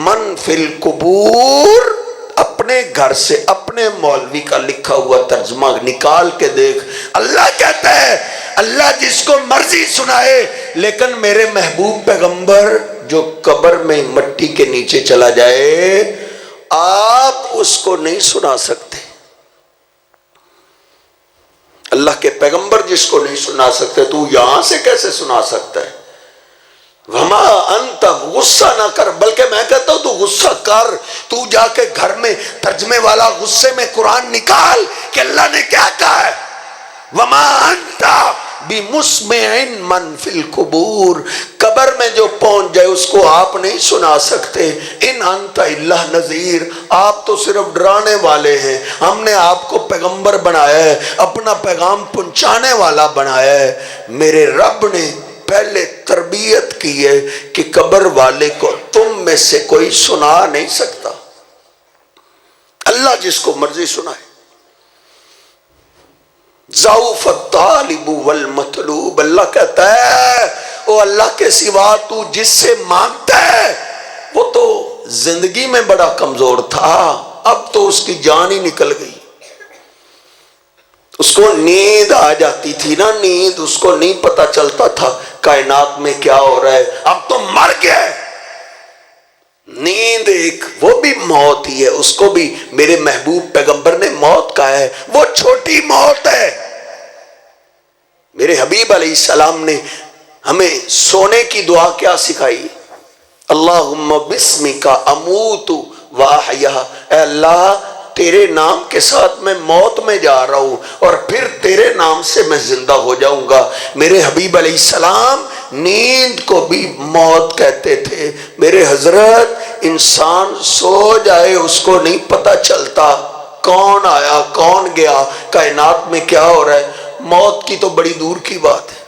Speaker 1: من فی القبور، اپنے گھر سے اپنے مولوی کا لکھا ہوا ترجمہ نکال کے دیکھ۔ اللہ کہتا ہے اللہ جس کو مرضی سنائے، لیکن میرے محبوب پیغمبر جو قبر میں مٹی کے نیچے چلا جائے آپ اس کو نہیں سنا سکتے۔ اللہ کے پیغمبر جس کو نہیں سنا سکتے تو یہاں سے کیسے سنا سکتا ہے؟ وما انت، غصہ نہ کر، بلکہ میں کہتا ہوں تو غصہ کر، تو جا کے گھر میں ترجمے والا غصے میں قرآن نکال کہ اللہ نے کیا کہا ہے۔ وما انت بمسمع من فی القبور، قبر میں جو پہنچ جائے اس کو آپ نہیں سنا سکتے۔ ان انت الا نذیر، آپ تو صرف ڈرانے والے ہیں، ہم نے آپ کو پیغمبر بنایا ہے، اپنا پیغام پہنچانے والا بنایا ہے۔ میرے رب نے پہلے تربیت کی ہے کہ قبر والے کو تم میں سے کوئی سنا نہیں سکتا، اللہ جس کو مرضی سنائے۔ ضعف الطالب والمطلوب، اللہ کہتا ہے او اللہ کے سوا تو جس سے مانگتا ہے وہ تو زندگی میں بڑا کمزور تھا، اب تو اس کی جان ہی نکل گئی۔ اس کو نیند آ جاتی تھی نا، نیند اس کو نہیں پتا چلتا تھا کائنات میں کیا ہو رہا ہے، اب تو مر گیا۔ نیند ایک وہ بھی موت ہی ہے، اس کو بھی میرے محبوب پیغمبر نے موت کہا ہے، وہ چھوٹی موت ہے۔ میرے حبیب علیہ السلام نے ہمیں سونے کی دعا کیا سکھائی؟ اللہم بسمک اموت و احیا، اے اللہ تیرے نام کے ساتھ میں موت میں جا رہا ہوں اور پھر تیرے نام سے میں زندہ ہو جاؤں گا۔ میرے حبیب علیہ السلام نیند کو بھی موت کہتے تھے۔ میرے حضرت انسان سو جائے اس کو نہیں پتا چلتا کون آیا کون گیا، کائنات میں کیا ہو رہا ہے، موت کی تو بڑی دور کی بات ہے۔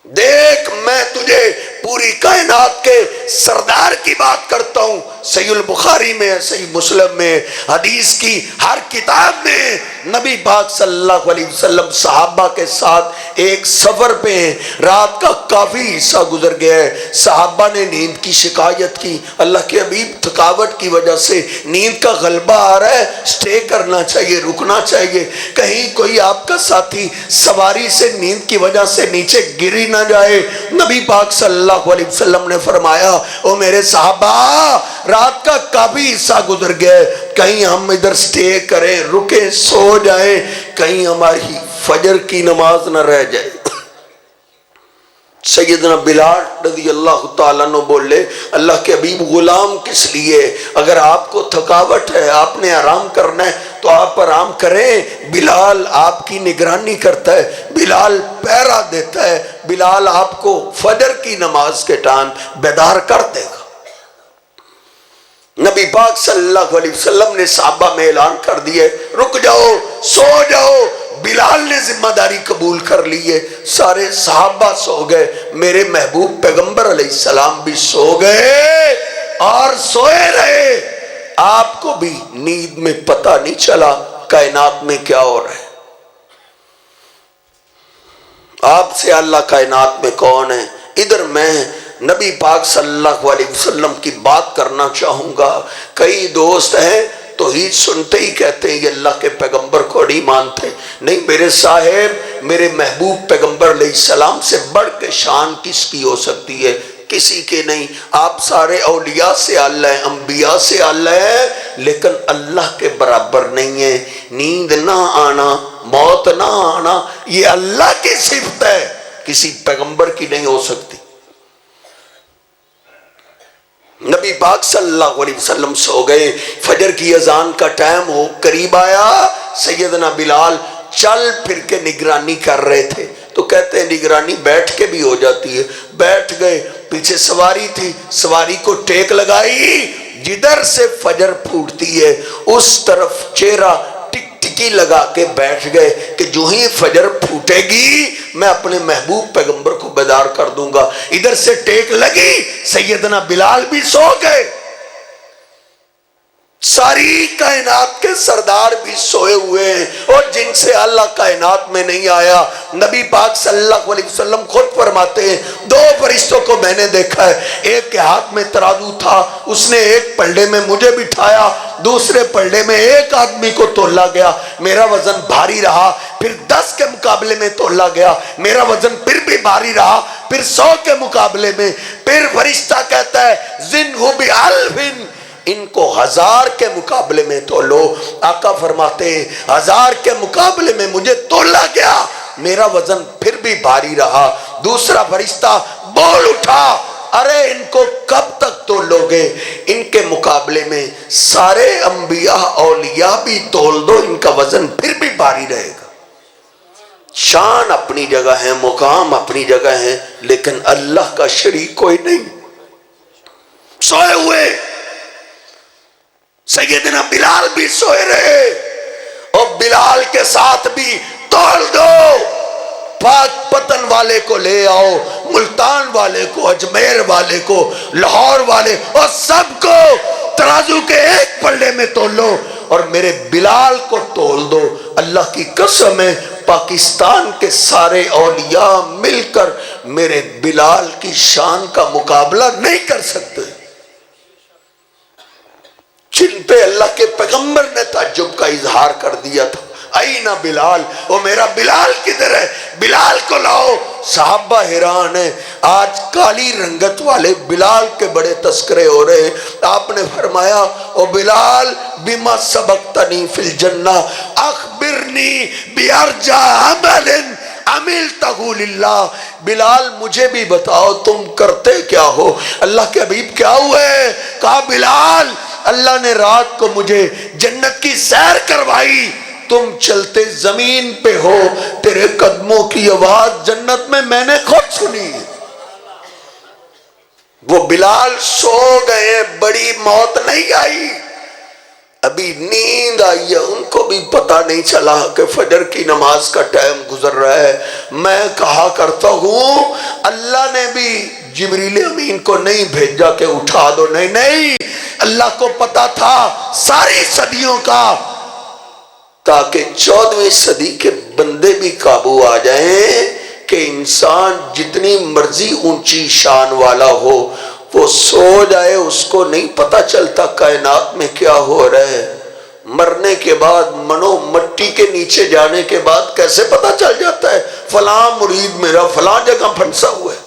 Speaker 1: دیکھ میں تجھے پوری کائنات کے سردار کی بات کرتا ہوں، صحیح البخاری میں، صحیح مسلم میں، حدیث کی ہر کتاب میں نبی پاک صلی اللہ علیہ وسلم صحابہ کے ساتھ ایک سفر پہ ہیں، رات کا کافی حصہ گزر گیا ہے، صحابہ نے نیند کی شکایت کی، اللہ کے حبیب تھکاوٹ کی وجہ سے نیند کا غلبہ آ رہا ہے، سٹے کرنا چاہیے، رکنا چاہیے، کہیں کوئی آپ کا ساتھی سواری سے نیند کی وجہ سے نیچے گری نہ جائے۔ نبی پاک صلی اللہ علیہ وسلم نے فرمایا او میرے صحابہ رات کا کافی حصہ گزر گیا ہے، کہیں ہم ادھر سٹے کریں، رکیں، سو جائیں، کہیں ہماری فجر کی نماز نہ رہ جائے۔ سیدنا بلال رضی اللہ تعالیٰ عنہ بولے اللہ کے حبیب غلام کس لیے؟ اگر آپ کو تھکاوٹ ہے، آپ نے آرام کرنا ہے تو آپ آرام کریں، بلال آپ کی نگرانی کرتا ہے، بلال پہرا دیتا ہے، بلال آپ کو فجر کی نماز کے ٹائم بیدار کر دے گا۔ نبی پاک صلی اللہ علیہ وسلم نے صحابہ میں اعلان کر دیے رک جاؤ، سو جاؤ، بلال نے ذمہ داری قبول کر لی ہے، سارے صحابہ سو گئے، میرے محبوب پیغمبر علیہ السلام بھی سو گئے اور سوئے رہے، آپ کو بھی نیند میں پتہ نہیں چلا کائنات میں کیا ہو رہا ہے۔ آپ سے اللہ کائنات میں کون ہے؟ ادھر میں نبی پاک صلی اللہ علیہ وسلم کی بات کرنا چاہوں گا۔ کئی دوست ہیں توحید سنتے ہی کہتے ہیں یہ اللہ کے پیغمبر کو نہیں مانتے، نہیں میرے صاحب، میرے محبوب پیغمبر علیہ السلام سے بڑھ کے شان کس کی ہو سکتی ہے؟ کسی کے نہیں، آپ سارے اولیاء سے اعلیٰ ہیں، انبیاء سے اعلیٰ ہیں، لیکن اللہ کے برابر نہیں ہے۔ نیند نہ آنا، موت نہ آنا، یہ اللہ کی صفت ہے، کسی پیغمبر کی نہیں ہو سکتی۔ نبی پاک صلی اللہ علیہ وسلم سو گئے، فجر کی اذان کا ٹائم ہو قریب آیا، سیدنا بلال چل پھر کے نگرانی کر رہے تھے، تو کہتے ہیں نگرانی بیٹھ کے بھی ہو جاتی ہے، بیٹھ گئے، پیچھے سواری تھی، سواری کو ٹیک لگائی، جدھر سے فجر پھوٹتی ہے اس طرف چہرہ ٹکی لگا کے بیٹھ گئے کہ جو ہی فجر پھوٹے گی میں اپنے محبوب پیغمبر کو بیدار کر دوں گا۔ ادھر سے ٹیک لگی، سیدنا بلال بھی سو گئے، ساری کائنات کے سردار بھی سوئے ہوئے ہیں اور جن سے اللہ کائنات میں نہیں آیا. نبی پاک صلی اللہ علیہ وسلم خود فرماتے ہیں دو فرشتوں کو میں نے دیکھا ہے, ایک کے ہاتھ میں ترازو تھا, اس نے ایک پلڑے میں مجھے بٹھایا, دوسرے پلڑے میں ایک آدمی کو تولا گیا, میرا وزن بھاری رہا, پھر 10 کے مقابلے میں تولا گیا, میرا وزن پھر بھی بھاری رہا, پھر 100 کے مقابلے میں, پھر فرشتہ کہتا ہے زنہ بِأَلْفٍ, ان کو 1000 کے مقابلے میں تولو. آقا فرماتے ہیں 1000 کے مقابلے میں مجھے تولا گیا, میرا وزن پھر بھی بھاری رہا. دوسرا فرشتہ بول اٹھا ارے ان کو کب تک تولو گے, ان کے مقابلے میں سارے انبیاء اولیاء بھی تول دو, ان کا وزن پھر بھی بھاری رہے گا. شان اپنی جگہ ہے, مقام اپنی جگہ ہے, لیکن اللہ کا شریک کوئی نہیں. سوئے ہوئے سیدنا بلال بھی سوئے رہے, اور بلال کے ساتھ بھی تول دو, پاک پتن والے کو لے آؤ, ملتان والے کو, اجمیر والے کو, لاہور والے, اور سب کو ترازو کے ایک پلڑے میں تولو اور میرے بلال کو تول دو. اللہ کی قسم ہے پاکستان کے سارے اولیاء مل کر میرے بلال کی شان کا مقابلہ نہیں کر سکتے. جن پہ اللہ کے پیغمبر نے تعجب کا اظہار کر دیا تھا, اینا بلال, وہ میرا بلال کدھر ہے, بلال کو لاؤ. صحابہ حیران ہیں, آج کالی رنگت والے بلال کے بڑے تذکرے ہو رہے ہیں. آپ نے فرمایا او بلال بما سبقتنی فی الجنہ اخبرنی بیارجا عمل عملتہ للہ. بلال مجھے بھی بتاؤ تم کرتے کیا ہو, اللہ کے حبیب کیا ہوئے؟ کہا بلال اللہ نے رات کو مجھے جنت کی سیر کروائی, تم چلتے زمین پہ ہو, تیرے قدموں کی آواز جنت میں نے خود سنی. وہ بلال سو گئے, بڑی موت نہیں آئی, ابھی نیند آئی ہے, ان کو بھی پتا نہیں چلا کہ فجر کی نماز کا ٹائم گزر رہا ہے. میں کہا کرتا ہوں اللہ نے بھی جبریل امین کو نہیں بھیجا کہ اٹھا دو, نہیں نہیں, اللہ کو پتا تھا ساری صدیوں کا, تاکہ 14ویں صدی کے بندے بھی قابو آ جائیں کہ انسان جتنی مرضی اونچی شان والا ہو وہ سو جائے, اس کو نہیں پتا چلتا کائنات میں کیا ہو رہا ہے. مرنے کے بعد منو مٹی کے نیچے جانے کے بعد کیسے پتا چل جاتا ہے فلاں مرید میرا فلاں جگہ پھنسا ہوا ہے.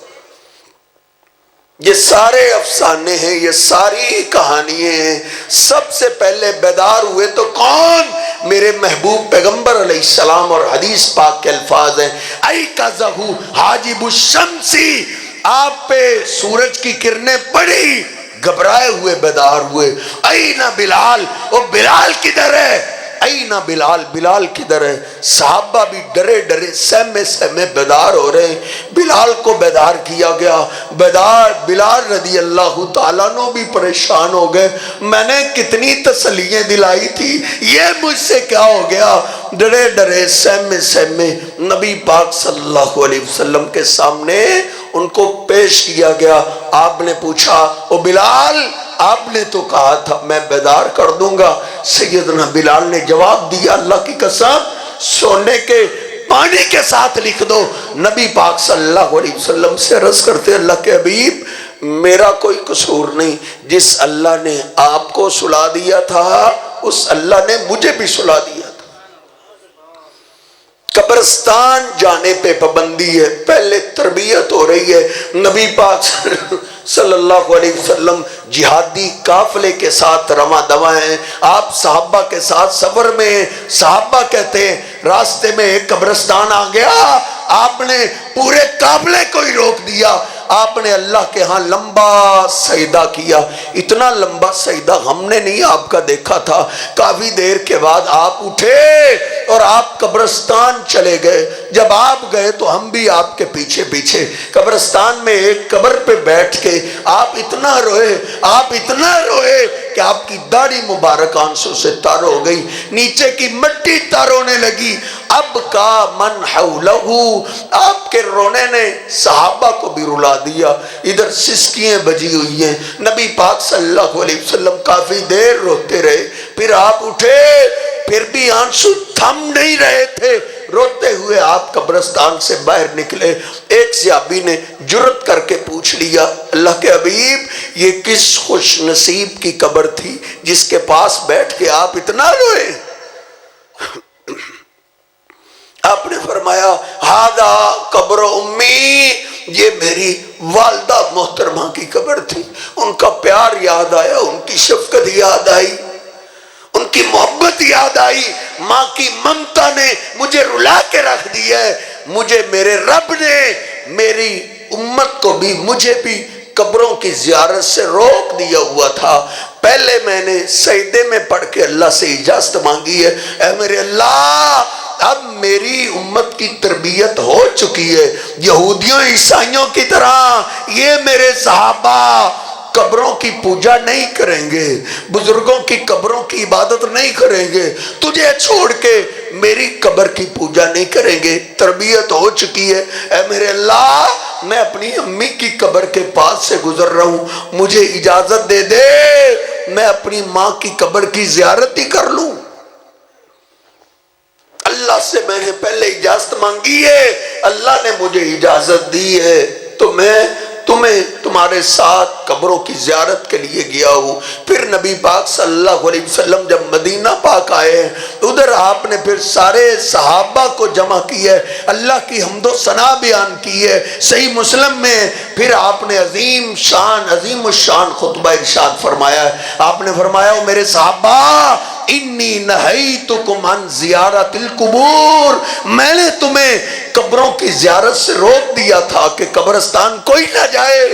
Speaker 1: یہ سارے افسانے ہیں, یہ ساری کہانیاں ہیں. سب سے پہلے بیدار ہوئے تو کون؟ میرے محبوب پیغمبر علیہ السلام, اور حدیث پاک کے الفاظ ہیں ایقظہ حاجب الشمسی, آپ پہ سورج کی کرنیں پڑی, گھبرائے ہوئے بیدار ہوئے. اینا بلال, وہ بلال کدھر ہے؟ اینا بلال, بلال کدھر ہے؟ صحابہ بھی ڈرے ڈرے سہمے سہمے بیدار ہو رہے ہیں. بلال کو بیدار کیا گیا, بلال رضی اللہ تعالیٰ عنہ بھی پریشان ہو گئے, میں نے کتنی تسلیاں دلائی تھی, یہ مجھ سے کیا ہو گیا؟ ڈرے ڈرے سہمے سہمے نبی پاک صلی اللہ علیہ وسلم کے سامنے ان کو پیش کیا گیا. آپ نے پوچھا او بلال, آپ نے تو کہا تھا میں بیدار کر دوں گا. سیدنا بلال نے جواب دیا اللہ کی قسم سونے کے پانی کے ساتھ لکھ دو. نبی پاک صلی اللہ علیہ وسلم سے عرض کرتے اللہ کے حبیب میرا کوئی قصور نہیں, جس اللہ نے آپ کو سلا دیا تھا اس اللہ نے مجھے بھی سلا دیا تھا. قبرستان جانے پہ پابندی ہے, پہلے تربیت ہو رہی ہے. نبی پاک صلی اللہ علیہ وسلم جہادی قافلے کے ساتھ رواں دواں ہیں, آپ صحابہ کے ساتھ سفر میں ہیں. صحابہ کہتے ہیں راستے میں ایک قبرستان آ گیا, آپ نے پورے قافلے کو ہی روک دیا. آپ نے اللہ کے ہاں لمبا سجدہ کیا, اتنا لمبا سجدہ ہم نے نہیں آپ کا دیکھا تھا. کافی دیر کے بعد آپ اٹھے اور آپ قبرستان چلے گئے. جب آپ گئے تو ہم بھی آپ کے پیچھے پیچھے قبرستان میں ایک قبر پہ بیٹھ کے آپ اتنا روئے کہ آپ کی داڑھی مبارک آنسوں سے تر ہو گئی، نیچے کی مٹی تر ہونے لگی۔ اب کا من حولہ، آپ کے رونے نے صحابہ کو بھی رلا دیا۔ ادھر سسکیاں بجی ہوئی ہیں، نبی پاک صلی اللہ علیہ وسلم کافی دیر روتے رہے، پھر آپ اٹھے، پھر بھی آنسو تھم نہیں رہے تھے، روتے ہوئے آپ قبرستان سے باہر نکلے۔ ایک صحابی نے جرت کر کے پوچھ لیا، اللہ کے حبیب یہ کس خوش نصیب کی قبر تھی جس کے پاس بیٹھ کے آپ اتنا روئے؟ آپ نے فرمایا ہاذا قبر امی، یہ میری والدہ محترمہ کی قبر تھی، ان کا پیار یاد آیا، ان کی شفقت یاد آئی، ان کی محبت یاد آئی، ماں کی ممتا نے مجھے رلا کے رکھ دیا ہے۔ مجھے میرے رب نے میری امت کو بھی مجھے بھی قبروں کی زیارت سے روک دیا ہوا تھا۔ پہلے میں نے سجدے میں پڑھ کے اللہ سے اجازت مانگی ہے، اے میرے اللہ اب میری امت کی تربیت ہو چکی ہے، یہودیوں عیسائیوں کی طرح یہ میرے صحابہ قبروں کی پوجا نہیں کریں گے، بزرگوں کی قبروں کی عبادت نہیں کریں گے، تجھے چھوڑ کے میری قبر کی پوجا نہیں کریں گے، تربیت ہو چکی ہے۔ اے میرے اللہ میں اپنی امی کی قبر کے پاس سے گزر رہا ہوں، مجھے اجازت دے دے میں اپنی ماں کی قبر کی زیارت ہی کر لوں۔ اللہ سے میں نے پہلے اجازت مانگی ہے، اللہ نے مجھے اجازت دی ہے، تو میں تمہیں تمہارے ساتھ قبروں کی زیارت کے لیے گیا ہوں۔ پھر نبی پاک صلی اللہ علیہ وسلم جب مدینہ پاک آئے، ادھر آپ نے پھر سارے صحابہ کو جمع کیا ہے، اللہ کی حمد و ثنا بیان کی ہے۔ صحیح مسلم میں پھر آپ نے عظیم الشان خطبہ ارشاد فرمایا ہے۔ آپ نے فرمایا او میرے صحابہ انی نہیتکم عن زیارت القبور، میں نے تمہیں قبروں کی زیارت سے روک دیا تھا کہ قبرستان کوئی نہ جائے،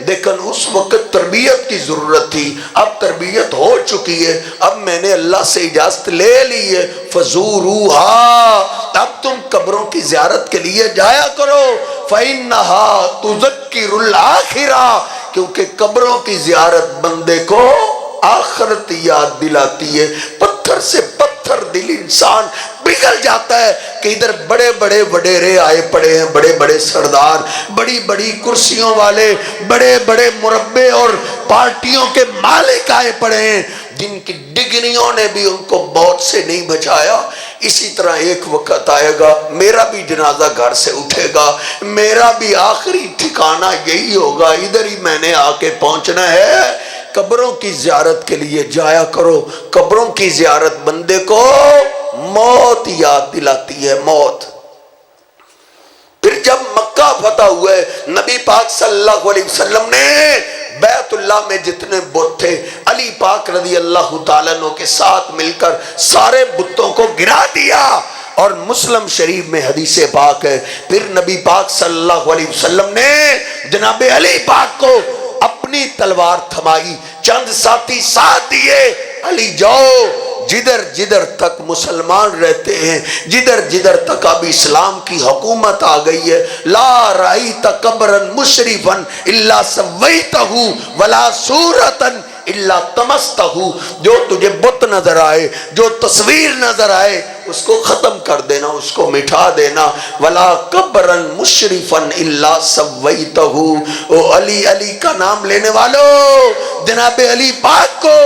Speaker 1: لیکن اس وقت تربیت کی ضرورت تھی، اب تربیت ہو چکی ہے، اب میں نے اللہ سے اجازت لے لی ہے، فزوروہا، اب تم قبروں کی زیارت کے لیے جایا کرو، فإنہا تذکر الآخرہ، کیونکہ قبروں کی زیارت بندے کو آخرت یاد دلاتی ہے۔ پتھر سے پتھر دل انسان پگھل جاتا ہے کہ ادھر بڑے بڑے وڈیرے آئے پڑے ہیں، بڑے بڑے سردار، بڑی بڑی کرسیوں والے، بڑے بڑے مربے اور پارٹیوں کے مالک آئے پڑے ہیں، جن کی ڈگریوں نے بھی ان کو موت سے نہیں بچایا۔ اسی طرح ایک وقت آئے گا میرا بھی جنازہ گھر سے اٹھے گا، میرا بھی آخری ٹھکانہ یہی ہوگا، ادھر ہی میں نے آ کے پہنچنا ہے۔ قبروں کی زیارت کے لیے جایا کرو، قبروں کی زیارت بندے کو موت یاد دلاتی ہے، موت۔ پھر جب مکہ فتح ہوئے، نبی پاک صلی اللہ علیہ وسلم نے بیت اللہ میں جتنے بت تھے، علی پاک رضی اللہ تعالیٰ عنہ کے ساتھ مل کر سارے بتوں کو گرا دیا، اور مسلم شریف میں حدیث پاک ہے پھر نبی پاک صلی اللہ علیہ وسلم نے جناب علی پاک کو اپنی تلوار تھمائی، چند ساتھی ساتھ دیے، علی جاؤ، جدھر جدھر تک مسلمان رہتے ہیں، جدھر جدھر تک اب اسلام کی حکومت آ گئی ہے، لا رأیت قبرا مشرفا الا سویتہ ولا صورتا الا طمستہ، جو تجھے بت نظر آئے، جو تصویر نظر آئے اس کو ختم کر دینا، اس کو مٹھا دینا، ولا قبرا مشرفا الا سویتہ۔ او علی، علی کا نام لینے والوں، جناب علی پاک کو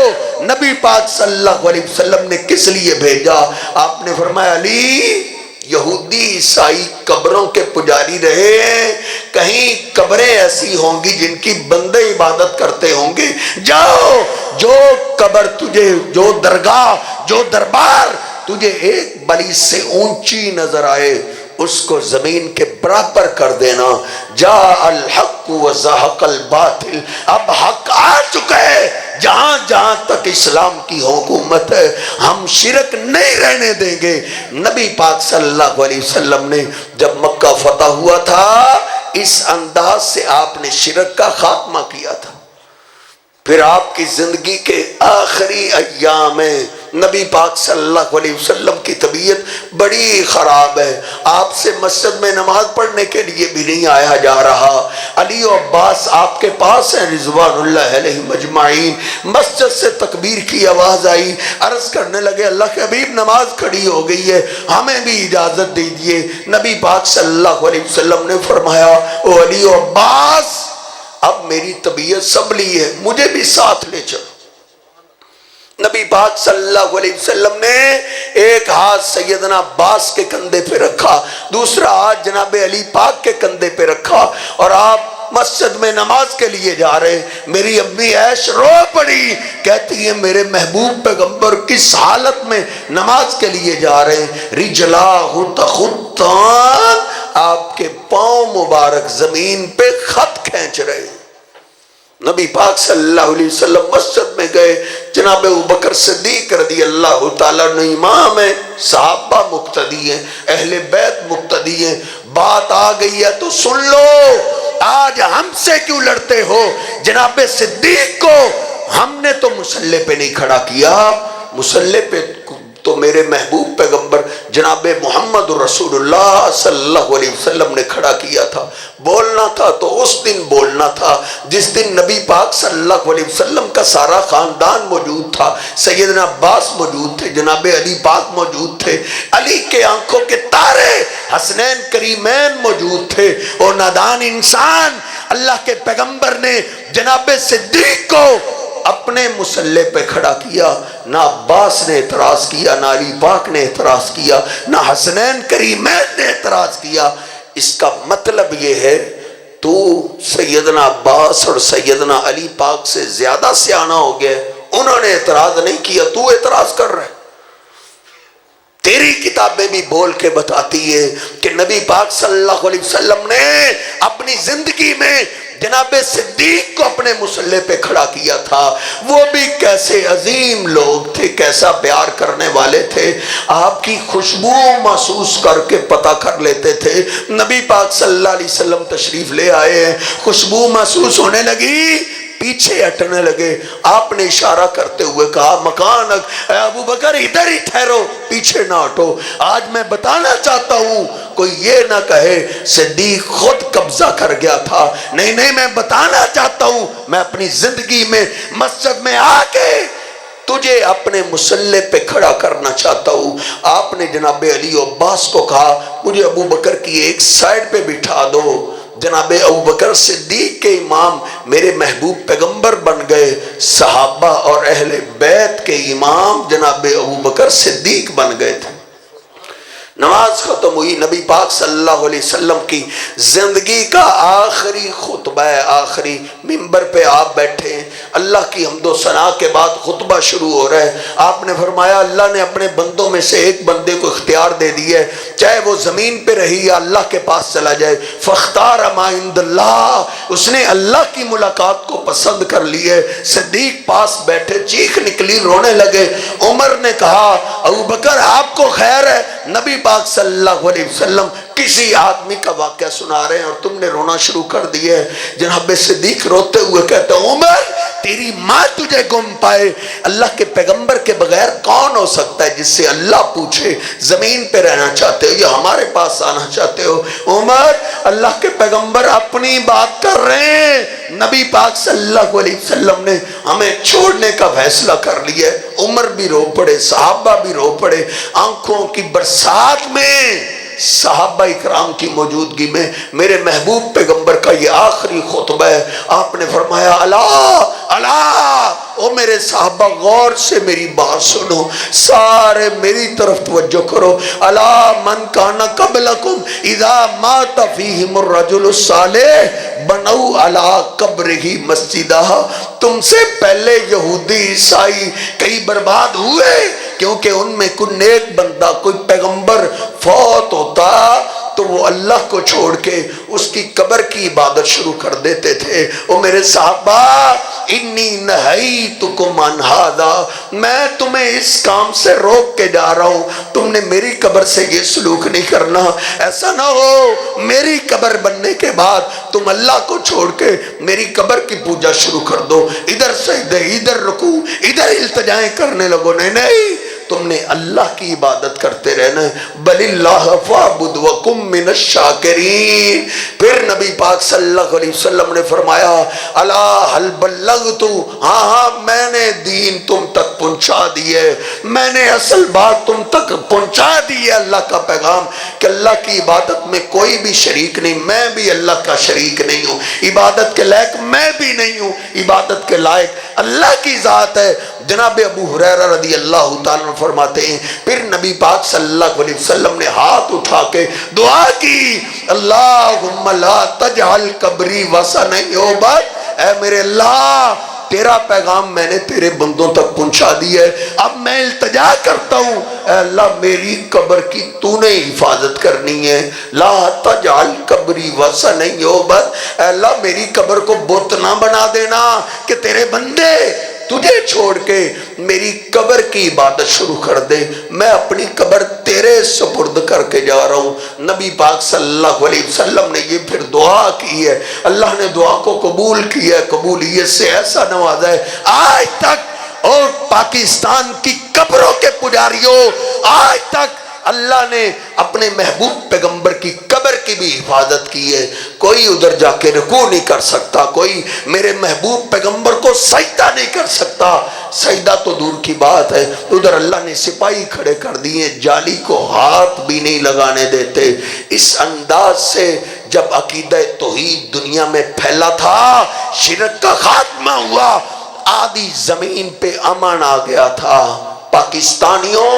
Speaker 1: نبی پاک صلی اللہ علیہ وسلم نے کس لیے بھیجا؟ آپ نے فرمایا علی، یہودی عیسائی قبروں کے پجاری رہے ہیں، کہیں قبریں ایسی ہوں گی جن کی بندے عبادت کرتے ہوں گے، جاؤ جو قبر تجھے، جو درگاہ، جو دربار تجھے ایک بلی سے اونچی نظر آئے اس کو زمین کے برابر کر دینا۔ جاء الحق وزہق الباطل، اب حق آ چکا ہے، جہاں جہاں تک اسلام کی حکومت ہے ہم شرک نہیں رہنے دیں گے۔ نبی پاک صلی اللہ علیہ وسلم نے جب مکہ فتح ہوا تھا اس انداز سے آپ نے شرک کا خاتمہ کیا تھا۔ پھر آپ کی زندگی کے آخری ایام میں نبی پاک صلی اللہ علیہ وسلم کی طبیعت بڑی خراب ہے، آپ سے مسجد میں نماز پڑھنے کے لیے بھی نہیں آیا جا رہا۔ علی و عباس آپ کے پاس ہیں رضوان اللہ علیہ مجمعین۔ مسجد سے تکبیر کی آواز آئی، عرض کرنے لگے اللہ کے حبیب نماز کھڑی ہو گئی ہے، ہمیں بھی اجازت دیجئے۔ نبی پاک صلی اللہ علیہ وسلم نے فرمایا او علی و عباس، اب میری طبیعت سنبھلی ہے، مجھے بھی ساتھ لے چلو۔ نبی پاک صلی اللہ علیہ وسلم نے ایک ہاتھ سیدنا عباس کے کندھے پہ رکھا، دوسرا ہاتھ جناب علی پاک کے کندھے پہ رکھا، اور آپ مسجد میں نماز کے لیے جا رہے۔ میری امی عائشہ رو پڑی، کہتی ہے میرے محبوب پیغمبر کس حالت میں نماز کے لیے جا رہے ہیں؟ رجلاہ تخطان، آپ کے پاؤں مبارک زمین پہ خط کھینچ رہے ہیں۔ نبی پاک صلی اللہ علیہ وسلم مسجد میں گئے، جناب ابوبکر صدیق رضی اللہ تعالیٰ عنہ امام ہیں، صحابہ مقتدی ہیں، اہل بیت مقتدی ہیں۔ بات آ گئی ہے تو سن لو، آج ہم سے کیوں لڑتے ہو؟ جناب صدیق کو ہم نے تو مصلی پہ نہیں کھڑا کیا، مصلی پہ تو میرے محبوب پیغمبر جناب محمد رسول اللہ صلی اللہ علیہ وسلم نے کھڑا کیا تھا۔ بولنا تھا تو اس دن بولنا تھا جس دن نبی پاک صلی اللہ علیہ وسلم کا سارا خاندان موجود تھا، سیدنا عباس موجود تھے، جناب علی پاک موجود تھے، علی کے آنکھوں کے تارے حسنین کریمین موجود تھے، اور نادان انسان اللہ کے پیغمبر نے جناب صدیق کو اپنے مصلی پہ کھڑا کیا۔ نہ عباس نے اعتراض کیا، نہ علی پاک نے اعتراض کیا، نہ حسنین کریمین نے اعتراض کیا۔ اس کا مطلب یہ ہے تو سیدنا عباس اور سیدنا علی پاک سے زیادہ سیانہ ہو گئے، انہوں نے اعتراض نہیں کیا، تو اعتراض کر رہے۔ تیری کتابیں بھی بول کے بتاتی ہے کہ نبی پاک صلی اللہ علیہ وسلم نے اپنی زندگی میں جناب صدیق کو اپنے مصلی پہ کھڑا کیا تھا۔ وہ بھی کیسے عظیم لوگ تھے، کیسا پیار کرنے والے تھے، آپ کی خوشبو محسوس کر کے پتہ کر لیتے تھے۔ نبی پاک صلی اللہ علیہ وسلم تشریف لے آئے ہیں، خوشبو محسوس ہونے لگی، پیچھے ہٹنے لگے، آپ نے اشارہ کرتے ہوئے کہا مکانک، اے ابو بکر ادھر ہی ٹھہرو، پیچھے نہ ہٹو۔ آج میں بتانا چاہتا ہوں کوئی یہ نہ کہے صدیق خود قبضہ کر گیا تھا، نہیں، میں بتانا چاہتا ہوں میں اپنی زندگی میں مسجد میں آ کے تجھے اپنے مصلی پہ کھڑا کرنا چاہتا ہوں۔ آپ نے جناب علی و عباس کو کہا مجھے ابو بکر کی ایک سائڈ پہ بٹھا دو۔ جناب ابوبکر صدیق کے امام میرے محبوب پیغمبر بن گئے، صحابہ اور اہل بیت کے امام جناب ابوبکر صدیق بن گئے تھے۔ نماز ختم ہوئی، نبی پاک صلی اللہ علیہ وسلم کی زندگی کا آخری خطبہ ہے، آخری منبر پہ آپ بیٹھے ہیں، اللہ کی حمد و ثنا کے بعد خطبہ شروع ہو رہا ہے۔ آپ نے فرمایا اللہ نے اپنے بندوں میں سے ایک بندے کو اختیار دے دیا ہے، چاہے وہ زمین پہ رہی یا اللہ کے پاس چلا جائے، فاختار ما عند اللہ، اس نے اللہ کی ملاقات کو پسند کر لی ہے۔ صدیق پاس بیٹھے، چیخ نکلی، رونے لگے۔ عمر نے کہا ابوبکر آپ کو خیر ہے، نبی پاک صلی اللہ علیہ وسلم کسی آدمی کا واقعہ سنا رہے ہیں اور تم نے رونا شروع کر دیا ہے۔ جناب صدیق روتے ہوئے کہتے ہیں عمر تیری ماں تجھے گم پائے، اللہ کے پیغمبر کے بغیر کون ہو سکتا ہے جس سے اللہ پوچھے زمین پہ رہنا چاہتے ہو یا ہمارے پاس آنا چاہتے ہو؟ عمر اللہ کے پیغمبر اپنی بات کر رہے ہیں، نبی پاک صلی اللہ علیہ وسلم نے ہمیں چھوڑنے کا فیصلہ کر لیا ہے۔ عمر بھی رو پڑے، صحابہ بھی رو پڑے، آنکھوں کی برسات میں صحابہ اکرام کی موجودگی میں میرے محبوب پیغمبر کا یہ آخری خطبہ ہے۔ آپ نے فرمایا الا او میرے صحابہ غور سے میری بات سنو، سارے میری طرف توجہ کرو۔ الا من کان قبلکم اذا مات فیہم الرجل الصالح بنوا علی قبرہ مسجدہ، تم سے پہلے یہودی عیسائی کئی برباد ہوئے کیونکہ ان میں کوئی نیک بندہ، کوئی پیغمبر فوت ہوتا تو وہ اللہ کو چھوڑ کے اس کی قبر کی عبادت شروع کر دیتے تھے۔ او میرے صحابہ، انی نہیتکم عن ھذا، میں تمہیں اس کام سے روک کے جا رہا ہوں، تم نے میری قبر سے یہ سلوک نہیں کرنا۔ ایسا نہ ہو میری قبر بننے کے بعد تم اللہ کو چھوڑ کے میری قبر کی پوجا شروع کر دو، ادھر سجدے، ادھر رکوع، ادھر التجائیں کرنے لگو۔ نہیں، تم نے اللہ کی عبادت کرتے رہنا ہے۔ بل اللہ فاعبد وکم من الشاکرین۔ پھر نبی پاک صلی اللہ علیہ وسلم نے فرمایا الا هل بلغت، ہاں ہاں میں نے دین تم تک پہنچا دی ہے، میں نے اصل بات تم تک پہنچا دی ہے، اللہ کا پیغام کہ اللہ کی عبادت میں کوئی بھی شریک نہیں، میں بھی اللہ کا شریک نہیں ہوں، عبادت کے لائق میں بھی نہیں ہوں، عبادت کے لائق اللہ کی ذات ہے۔ جناب ابو ہریرہ رضی اللہ تعالیٰ فرماتے ہیں پھر نبی پاک صلی اللہ علیہ وسلم نے ہاتھ اٹھا کے دعا کی، اللہم لا تجعل قبری وثنا یعبد، اے میرے اللہ تیرا پیغام میں نے تیرے بندوں تک پہنچا دی ہے، اب میں التجا کرتا ہوں اے اللہ میری قبر کی تو نے حفاظت کرنی ہے، لا تجعل قبری وثنا یعبد، اے اللہ میری قبر کو بت نہ بنا دینا کہ تیرے بندے تجھے چھوڑ کے میری قبر کی عبادت شروع کر دے، میں اپنی قبر تیرے سپرد کر کے جا رہا ہوں۔ نبی پاک صلی اللہ علیہ وسلم نے یہ پھر دعا کی ہے، اللہ نے دعا کو قبول کیا ہے، قبولیت سے ایسا نوازا ہے آج تک، اور پاکستان کی قبروں کے پجاریوں آج تک اللہ نے اپنے محبوب پیغمبر کی قبر کی بھی حفاظت کی ہے۔ کوئی ادھر جا کے رکوع نہیں کر سکتا، کوئی میرے محبوب پیغمبر کو سجدہ نہیں کر سکتا، سجدہ تو دور کی بات ہے، ادھر اللہ نے سپاہی کھڑے کر دیے، جالی کو ہاتھ بھی نہیں لگانے دیتے۔ اس انداز سے جب عقیدہ توحید دنیا میں پھیلا تھا، شرک کا خاتمہ ہوا، آدھی زمین پہ امن آ گیا تھا۔ پاکستانیوں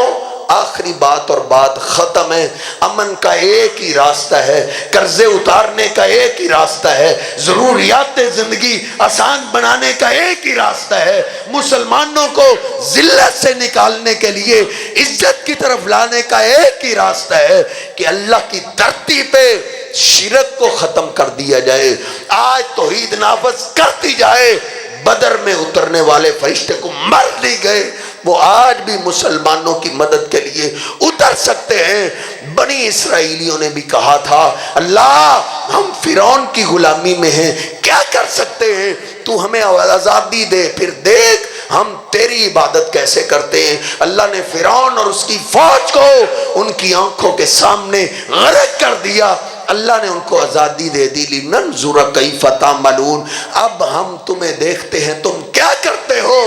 Speaker 1: آخری بات اور بات ختم ہے، امن کا ایک ہی راستہ ہے، قرضے اتارنے کا ایک ہی راستہ ہے، ضروریات زندگی آسان بنانے کا ایک ہی راستہ ہے، مسلمانوں کو ذلت سے نکالنے کے لیے عزت کی طرف لانے کا ایک ہی راستہ ہے کہ اللہ کی دھرتی پہ شرک کو ختم کر دیا جائے، آج توحید نافذ کرتی جائے۔ بدر میں اترنے والے فرشتے کو مر نہیں گئے، وہ آج بھی مسلمانوں کی مدد کے لیے اتر سکتے ہیں۔ بنی اسرائیلیوں نے بھی کہا تھا اللہ ہم فرعون کی غلامی میں ہیں، کیا کر سکتے ہیں، تو ہمیں آزادی دے، پھر دیکھ ہم تیری عبادت کیسے کرتے ہیں۔ اللہ نے فرعون اور اس کی فوج کو ان کی آنکھوں کے سامنے غرق کر دیا، اللہ نے ان کو آزادی دے دی، لننظر کیف تعملون، اب ہم تمہیں دیکھتے ہیں تم کیا کرتے ہو۔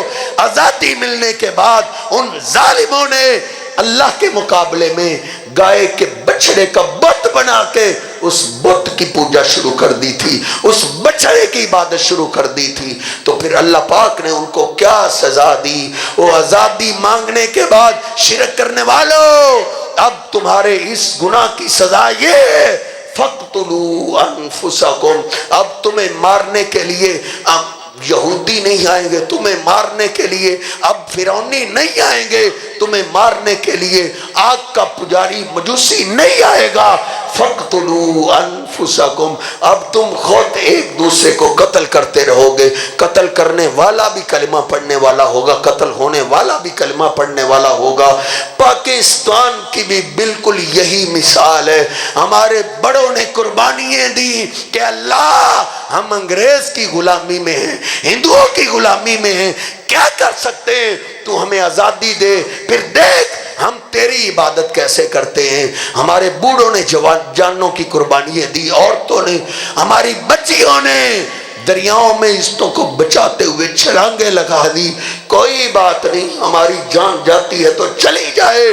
Speaker 1: آزادی ملنے کے بعد ان ظالموں نے اللہ کے مقابلے میں گائے کے بچڑے کا بت بنا کے اس بت کی پوجا شروع کر دی تھی، اس بچڑے کی عبادت شروع کر دی تھی، تو پھر اللہ پاک نے ان کو کیا سزا دی۔ وہ آزادی مانگنے کے بعد شرک کرنے والوں، اب تمہارے اس گناہ کی سزا یہ ہے فَقْتُلُوا أَنفُسَكُمْ، اب تمہیں مارنے کے لیے اب یہودی نہیں آئیں گے، تمہیں مارنے کے لیے اب فرعونی نہیں آئیں گے، تمہیں مارنے کے لیے آگ کا پجاری مجوسی نہیں آئے گا۔ فَقْتُلُوا أَنفُسَكُمْ، اب تم خود ایک دوسرے کو قتل کرتے رہو گے، قتل کرنے والا بھی کلمہ پڑھنے والا ہوگا، قتل ہونے والا بھی کلمہ پڑھنے والا ہوگا۔ پاکستان کی بھی بالکل یہی مثال ہے، ہمارے بڑوں نے قربانیاں دی کہ اللہ ہم انگریز کی غلامی میں ہیں، ہندوؤں کی غلامی میں ہیں، کیا کر سکتے ہیں، تو ہمیں آزادی دے، پھر دیکھ ہم تیری عبادت کیسے کرتے ہیں۔ ہمارے بوڑھوں نے جانوں کی قربانیاں دی، عورتوں نے، ہماری بچیوں نے دریاؤں میں عزتوں کو بچاتے ہوئے چھلانگیں لگا دی، کوئی بات نہیں، ہماری جان جاتی ہے تو چلی جائے،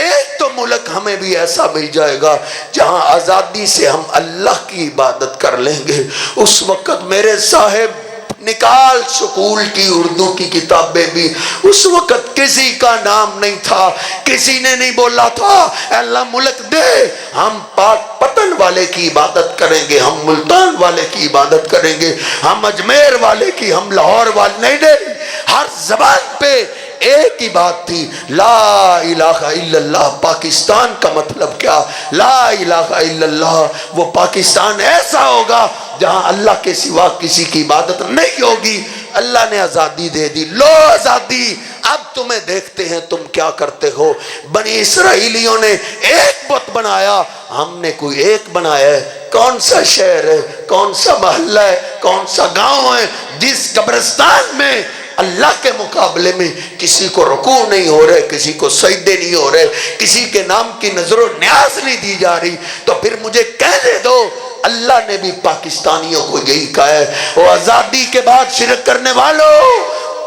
Speaker 1: ایک تو ملک ہمیں بھی ایسا مل جائے گا جہاں آزادی سے ہم اللہ کی عبادت کر لیں گے۔ اس وقت میرے صاحب نکال سکول کی اردو کی کتابیں بھی، اس وقت کسی کا نام نہیں تھا، کسی نے نہیں بولا تھا اے اللہ ملک دے، ہم پاک پتن والے کی عبادت کریں گے، ہم ملتان والے کی عبادت کریں گے، ہم اجمیر والے کی، ہم لاہور والے، نہیں نہیں، ہر زبان پہ ایک ہی بات تھی، لا الہ الا اللہ۔ پاکستان کا مطلب کیا؟ لا الہ الا اللہ۔ وہ پاکستان ایسا ہوگا جہاں اللہ کے سوا کسی کی عبادت نہیں ہوگی۔ اللہ نے آزادی دے دی، لو آزادی، اب تمہیں دیکھتے ہیں تم کیا کرتے ہو۔ بنی اسرائیلیوں نے ایک بت بنایا، ہم نے کوئی ایک بنایا ہے۔ کون سا شہر ہے، کون سا محلہ ہے، کون سا گاؤں ہے جس قبرستان میں اللہ کے مقابلے میں کسی کو رکوع نہیں ہو رہے، کسی کو سجدے نہیں ہو رہے، کسی کے نام کی نظر و نیاز نہیں دی جا رہی؟ تو پھر مجھے کہنے دو، اللہ نے بھی پاکستانیوں کو یہی کہا ہے، وہ آزادی کے بعد شرک کرنے والوں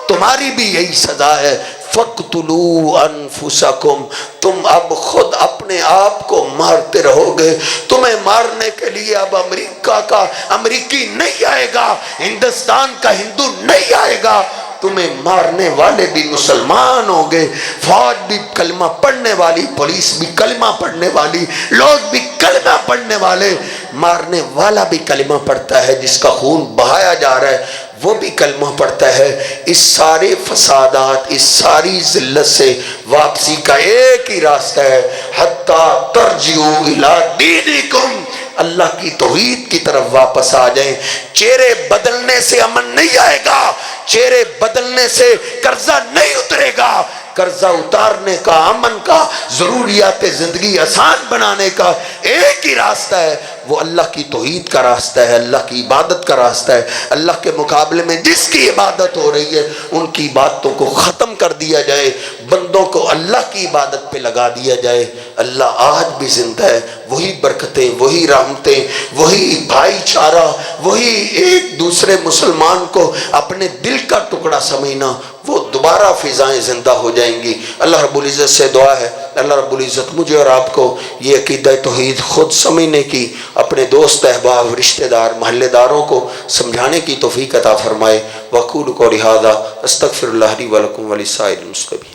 Speaker 1: تمہاری بھی یہی سزا ہے، فَقْتُلُوا أَنفُسَكُمْ، تم اب خود اپنے آپ کو مارتے رہو گے۔ تمہیں مارنے کے لیے اب امریکہ کا امریکی نہیں آئے گا، ہندوستان کا ہندو نہیں آئے گا، تمہیں مارنے والے بھی مسلمان ہوں گے، فوج بھی کلمہ پڑھنے والی، پولیس بھی کلمہ پڑھنے والی، لوگ بھی کلمہ پڑھنے والے، مارنے والا بھی کلمہ پڑھتا ہے، جس کا خون بہایا جا رہا ہے وہ بھی کلمہ پڑھتا ہے۔ اس سارے فسادات، اس ساری ذلت سے واپسی کا ایک ہی راستہ ہے، حتی ترجعوا الی دینکم، اللہ کی توحید کی طرف واپس آ جائیں۔ چہرے بدلنے سے امن نہیں آئے گا، چہرے بدلنے سے قرضہ نہیں اترے گا۔ قرضہ اتارنے کا، امن کا، ضروریات زندگی آسان بنانے کا ایک ہی راستہ ہے، وہ اللہ کی توحید کا راستہ ہے، اللہ کی عبادت کا راستہ ہے۔ اللہ کے مقابلے میں جس کی عبادت ہو رہی ہے ان کی عبادتوں کو ختم کر دیا جائے، بندوں کو اللہ کی عبادت پہ لگا دیا جائے۔ اللہ آج بھی زندہ ہے، وہی برکتیں، وہی رحمتیں، وہی بھائی چارہ، وہی ایک دوسرے مسلمان کو اپنے دل کا ٹکڑا سمجھنا، وہ دوبارہ فضائیں زندہ ہو جائیں گی۔ اللہ رب العزت سے دعا ہے، اللہ رب العزت مجھے اور آپ کو یہ عقیدہ توحید خود سمجھنے کی، اپنے دوست احباب، رشتہ دار، محلے داروں کو سمجھانے کی توفیق عطا فرمائے۔ وَأَقُولُ قَوْلِي هَٰذَا أَسْتَغْفِرُ اللَّهَ لِي وَلَكُمْ وَلِسَائِرِ الْمُسْلِمِينَ۔